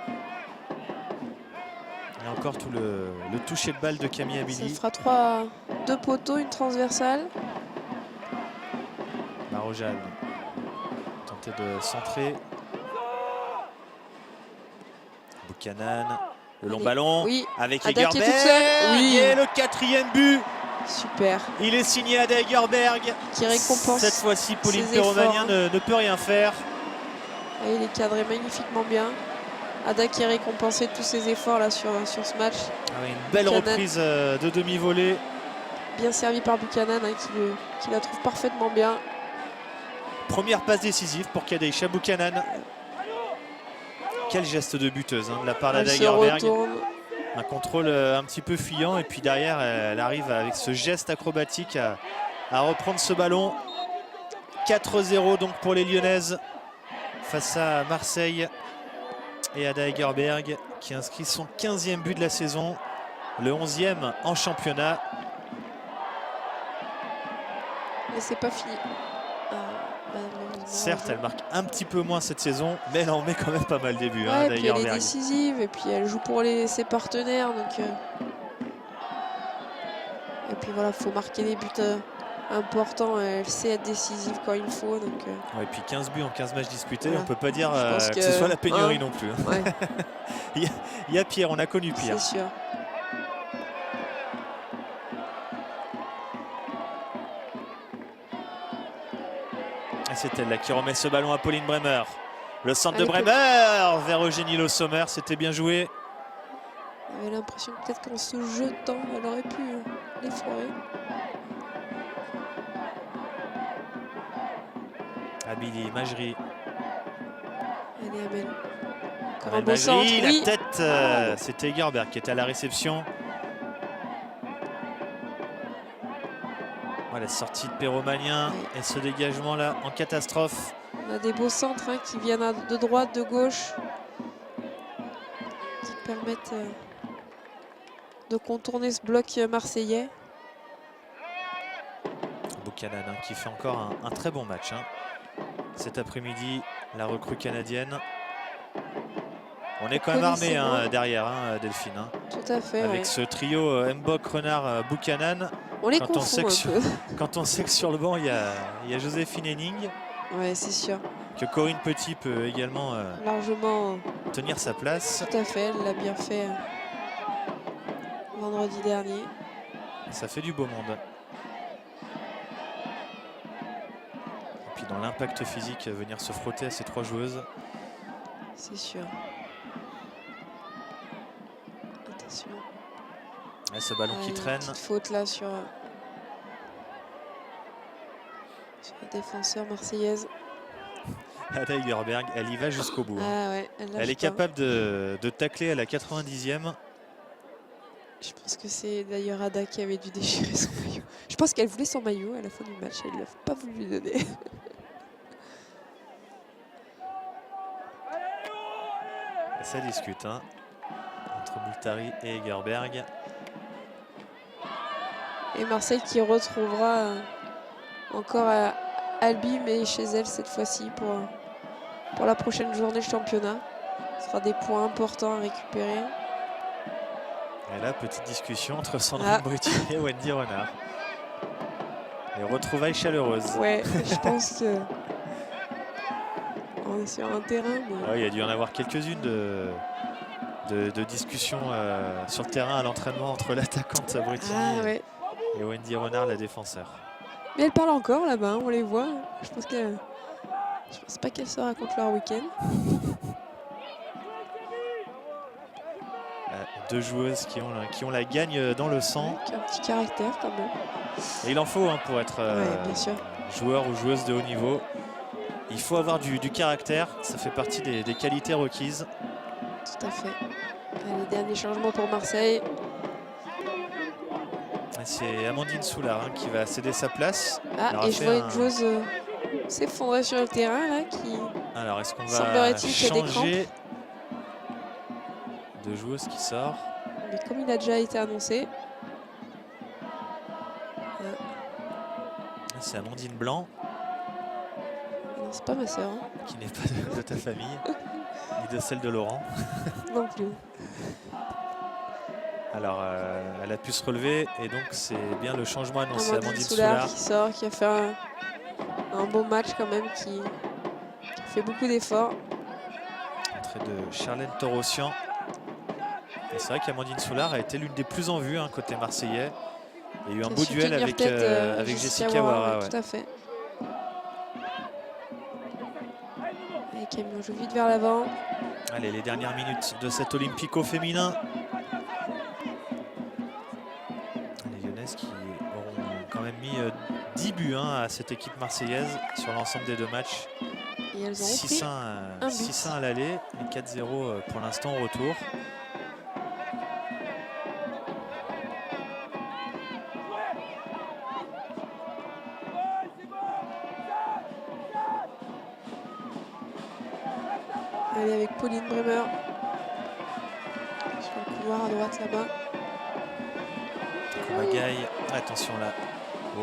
Et encore tout le toucher de balle de Camille Abili. Ça fera 2 poteaux, une transversale. Marojal tenter de centrer. Buchanan, le long ballon oui. avec Ada qui est Egerberg. toute seule. Oui. Et le 4e but. Super. Il est signé Ada Egerberg. Qui récompense. Cette fois-ci, Pauline ses efforts, Perromagnin hein. ne peut rien faire. Et il est cadré magnifiquement bien. Ada qui a récompensé tous ses efforts là sur ce match. Ah oui, une belle Buchanan. reprise de demi-volée. Bien servi par Buchanan hein, qui la trouve parfaitement bien. Première passe décisive pour Kadeisha Buchanan. Quel geste de buteuse hein, de la part d'Ada Elle se Egerberg. retourne. Un contrôle un petit peu fuyant et puis derrière elle arrive avec ce geste acrobatique à reprendre ce ballon. 4-0 donc pour les Lyonnaises face à Marseille. Et Ada Egerberg qui inscrit son 15e but de la saison, le 11e en championnat. Mais c'est pas fini. Certes, elle marque un petit peu moins cette saison, mais elle en met quand même pas mal des buts. Ouais, hein, et Ada puis elle est Egerberg. décisive et puis elle joue pour ses partenaires. Donc, et puis voilà, il faut marquer des buts importants. Elle sait être décisive quand il faut. Donc, Ouais, et puis 15 buts en 15 matchs disputés, voilà. on peut pas dire pense que ce soit la pénurie hein, non plus. ouais. Il y a pire, on a connu pire. C'est sûr. Et c'est elle là qui remet ce ballon à Pauline Bremer. Le centre de Allez, Bremer vers Eugénie Le Sommer, c'était bien joué. On avait l'impression que peut-être qu'en se jetant, elle aurait pu l'effleurer. Abili Majri. Allez, Amel. Encore un Amel beau centre. Majri, Oui. la tête, c'était Egerberg qui était à la réception. Voilà, sortie de Perromagnin Ouais. et ce dégagement là en catastrophe. On a des beaux centres hein, qui viennent de droite, de gauche, qui permettent de contourner ce bloc marseillais. Buchanan hein, qui fait encore un très bon match. Hein. Cet après-midi, la recrue canadienne. On est quand même armé hein, derrière, hein, Delphine. Hein. Tout à fait. Avec Ouais. ce trio Mbok, Renard, Buchanan. On les Quand confond un peu. Quand on sait que sur le banc, il y a Joséphine Henning, Ouais, c'est sûr. que Corinne Petit peut également Largement. tenir sa place. Tout à fait. Elle l'a bien fait vendredi dernier. Ça fait du beau monde. Et puis dans l'impact physique, venir se frotter à ces 3 joueuses. C'est sûr. Attention. Et ce ballon qui Une traîne. petite faute là sur la défenseur marseillaise. Ada Egerberg, elle y va jusqu'au bout. Hein. Ah ouais, Elle est capable de tacler à la 90e. Je pense que c'est d'ailleurs Ada qui avait dû déchirer son maillot. Je pense qu'elle voulait son maillot à la fin du match. Elle n'a pas voulu lui donner. Et ça discute hein, entre Moultari et Egerberg. Et Marseille qui retrouvera encore Albi, mais chez elle cette fois-ci pour la prochaine journée de championnat. Ce sera des points importants à récupérer. Et là, petite discussion entre Sandrine Brutti et Wendy Renard. Les retrouvailles chaleureuses. Ouais, je pense que on est sur un terrain. Mais... Ouais, il y a dû y en avoir quelques-unes de discussions sur le terrain à l'entraînement entre l'attaquante Brutti ouais. et Wendy Renard, la défenseur. Mais elle parle encore là-bas, on les voit. Je pense pas qu'elle se raconte leur week-end. 2 joueuses qui ont la gagne dans le sang. Avec un petit caractère quand même. Et il en faut hein, pour être Bien sûr. joueur ou joueuse de haut niveau. Il faut avoir du caractère, ça fait partie des qualités requises. Tout à fait. Les derniers changements pour Marseille. C'est Amandine Soulard hein, qui va céder sa place. Et je vois une joueuse s'effondrer sur le terrain là qui. Alors est-ce qu'on va semblerait-il qu'il y a des changer de joueuse qui sort? Mais comme il a déjà été annoncé. C'est Amandine Blanc. Non, c'est pas ma sœur. Hein. Qui n'est pas de ta famille, ni de celle de Laurent. Non plus. Alors, elle a pu se relever et donc c'est bien le changement annoncé. Amandine Soulard qui sort, qui a fait un beau match quand même, qui fait beaucoup d'efforts. Entrée de Charlène Torossian. C'est vrai qu'Amandine Soulard a été l'une des plus en vue côté marseillais. Il y a eu un beau duel avec Jessica Ouara. Ouais. Tout à fait. Et Camille joue vite vers l'avant. Allez, les dernières minutes de cet Olympico féminin. Les Lyonnaises qui auront quand même mis 10 buts à cette équipe marseillaise sur l'ensemble des 2 matchs. Et elles ont 6-1 à l'aller et 4-0 pour l'instant au retour. Allez, avec Pauline Bremer sur le couloir à droite là-bas. Magaille, attention là.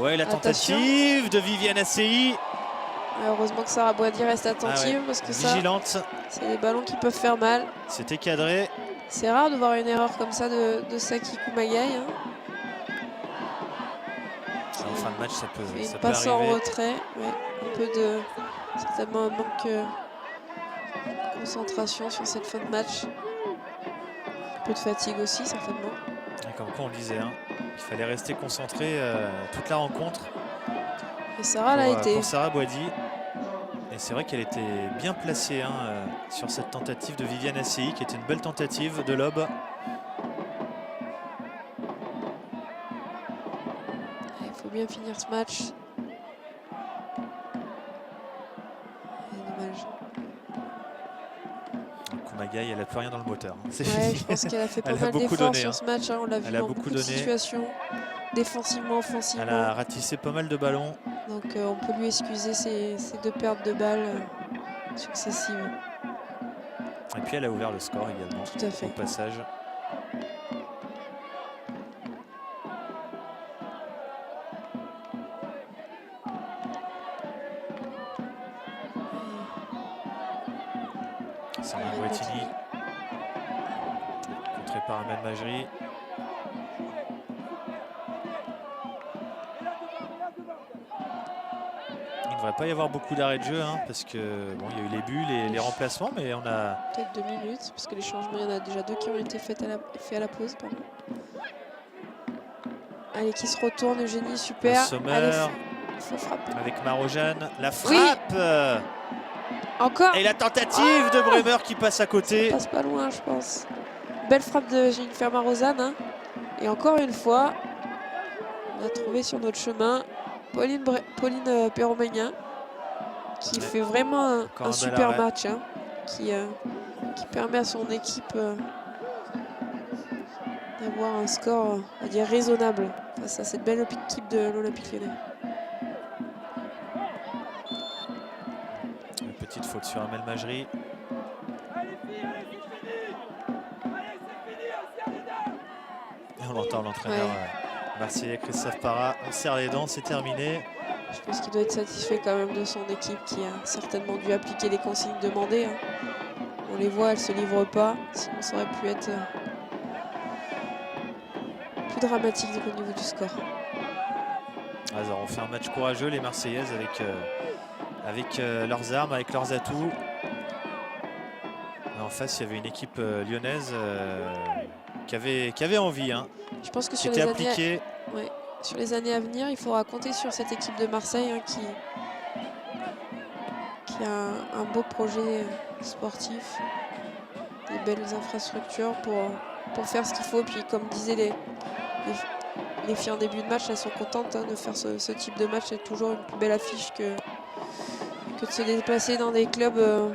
Ouais, la tentative de Viviane Assey. Heureusement que Sarah Boisdi reste attentive parce que vigilante. C'est des ballons qui peuvent faire mal. C'était cadré. C'est rare de voir une erreur comme ça de Saki Kumagaï. En fin de match, ça peut arriver. Passe en retrait, un peu de certainement un manque de concentration sur cette fin de match. Un peu de fatigue aussi certainement. Et comme quoi on le disait, il fallait rester concentré toute la rencontre. Et Sarah l'a été. Pour Sarah Boisdi. Et c'est vrai qu'elle était bien placée sur cette tentative de Viviane Assey, qui était une belle tentative de lob. Il faut bien finir ce match. Dommage. Kumagaï, elle n'a plus rien dans le moteur. C'est fini. Je pense qu'elle a fait pas mal d'efforts sur ce match. On l'a vu dans beaucoup de situations, défensivement, offensivement. Elle a ratissé pas mal de ballons. Donc on peut lui excuser ces 2 pertes de balles successives. Et puis elle a ouvert le score également. Tout à fait. Au passage. Sandrine Boitini. Contré par Amel Majri. Il ne devrait pas y avoir beaucoup d'arrêts de jeu parce que bon, il y a eu les buts, les remplacements, mais on a peut-être 2 minutes parce que les changements, il y en a déjà 2 qui ont été faits à la pause. Pardon. Allez, qui se retourne, Eugénie, super. Sommer, faut frapper. avec Marojane, la frappe. Encore. Et la tentative de Bremer qui passe à côté. Ça passe pas loin, je pense. Belle frappe de Jennifer Marozane. Et encore une fois, on a trouvé sur notre chemin Pauline Perromagnin qui fait vraiment un super match, qui permet à son équipe d'avoir un score, à dire, raisonnable face à cette belle équipe de l'Olympique Lyonnais. Une petite faute sur Amel Majri. Et on entend l'entraîneur marseillais Christophe Parra. On serre les dents, c'est terminé. Je pense qu'il doit être satisfait quand même de son équipe qui a certainement dû appliquer les consignes demandées. On les voit, elles ne se livrent pas. Sinon, ça aurait pu être plus dramatique au niveau du score. Alors, on fait un match courageux, les Marseillaises, avec leurs armes, avec leurs atouts. Et en face, il y avait une équipe lyonnaise qui avait envie. Je pense que sur les années à venir, il faudra compter sur cette équipe de Marseille qui a un beau projet sportif, des belles infrastructures pour faire ce qu'il faut. Puis comme disaient les filles en début de match, elles sont contentes de faire ce type de match. C'est toujours une plus belle affiche que de se déplacer dans des clubs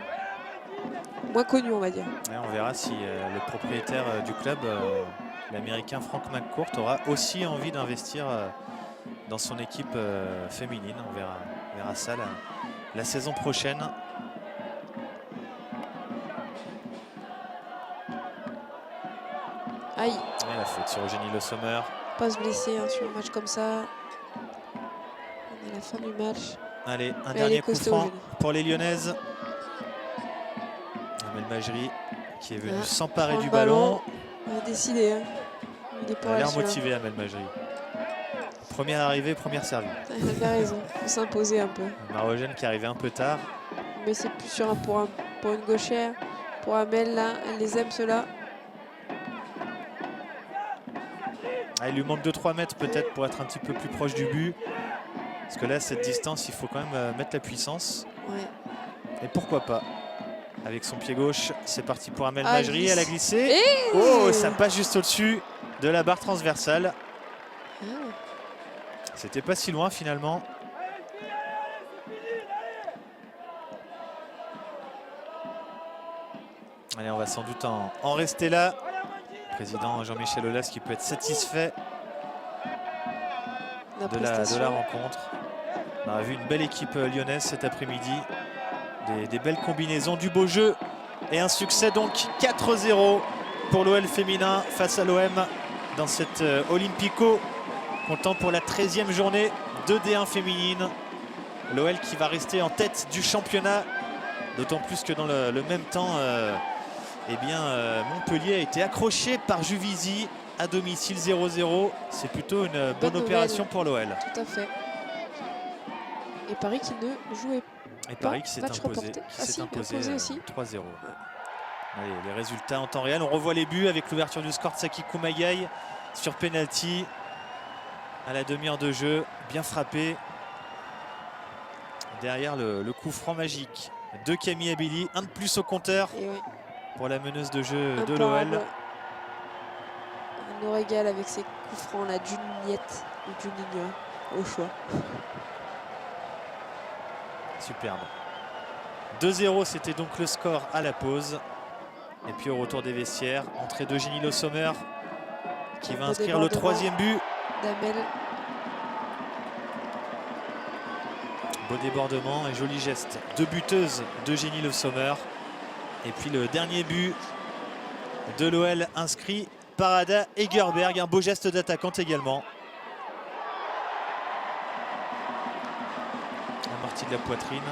moins connus, on va dire. Et on verra si le propriétaire du club, l'américain Frank McCourt, aura aussi envie d'investir dans son équipe féminine. On verra ça la saison prochaine. Aïe. Et la faute sur Eugénie Le Sommer. Pas se blesser sur un match comme ça. On est à la fin du match. Allez, un dernier coup franc pour les Lyonnaises. Amel Majri qui est venu s'emparer du ballon. On a décidé. Il est pour Il a l'air celui-là. motivé, Amel Majri. Première arrivée, première servie. Il a bien raison, il faut s'imposer un peu. Marogène qui arrivait un peu tard. Mais c'est plus sûr pour une gauchère. Pour Amel, là, elle les aime ceux-là. Ah, il lui manque 2-3 mètres peut-être pour être un petit peu plus proche du but. Parce que là, cette distance, il faut quand même mettre la puissance. Ouais. Et pourquoi pas. Avec son pied gauche, c'est parti pour Amel Ah, Majri. glisse. Elle a glissé. Et Oh, ça passe juste au-dessus de la barre transversale. Ah. C'était pas si loin finalement. Allez, on va sans doute en rester là. Le président Jean-Michel Aulas qui peut être satisfait de la rencontre. On a vu une belle équipe lyonnaise cet après-midi. Des belles combinaisons, du beau jeu et un succès donc 4-0 pour l'OL féminin face à l'OM dans cette Olympico, comptant pour la 13e journée de D1 féminine. L'OL qui va rester en tête du championnat, d'autant plus que dans le même temps, Montpellier a été accroché par Juvisy à domicile 0-0. C'est plutôt une bonne opération pour l'OL. Tout à fait. Et Paris qui ne jouait pas. Et Paris qui s'est match imposé, reporté. Ah si, imposé aussi. 3-0. Allez, les résultats en temps réel. On revoit les buts avec l'ouverture du score de Saki Kumagai sur penalty à la demi-heure de jeu. Bien frappé. Derrière le coup franc magique de Camille Abili. Un de plus au compteur pour la meneuse de jeu de l'OL. Elle nous régale avec ses coups francs là, Juninette ou Juninho au choix. Superbe. 2-0, c'était donc le score à la pause. Et puis au retour des vestiaires, entrée d'Eugénie Le Sommer qui va inscrire le 3e but. D'Amel. Beau débordement et joli geste de buteuse d'Eugénie Le Sommer. Et puis le dernier but de l'OL inscrit par Ada Egerberg. Un beau geste d'attaquante également. Amorti de la poitrine.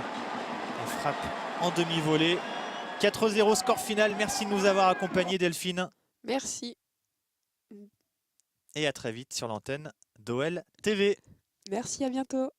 Et frappe en demi-volée. 4-0 score final. Merci de nous avoir accompagnés, Delphine. Merci. Et à très vite sur l'antenne d'OL TV. Merci, à bientôt.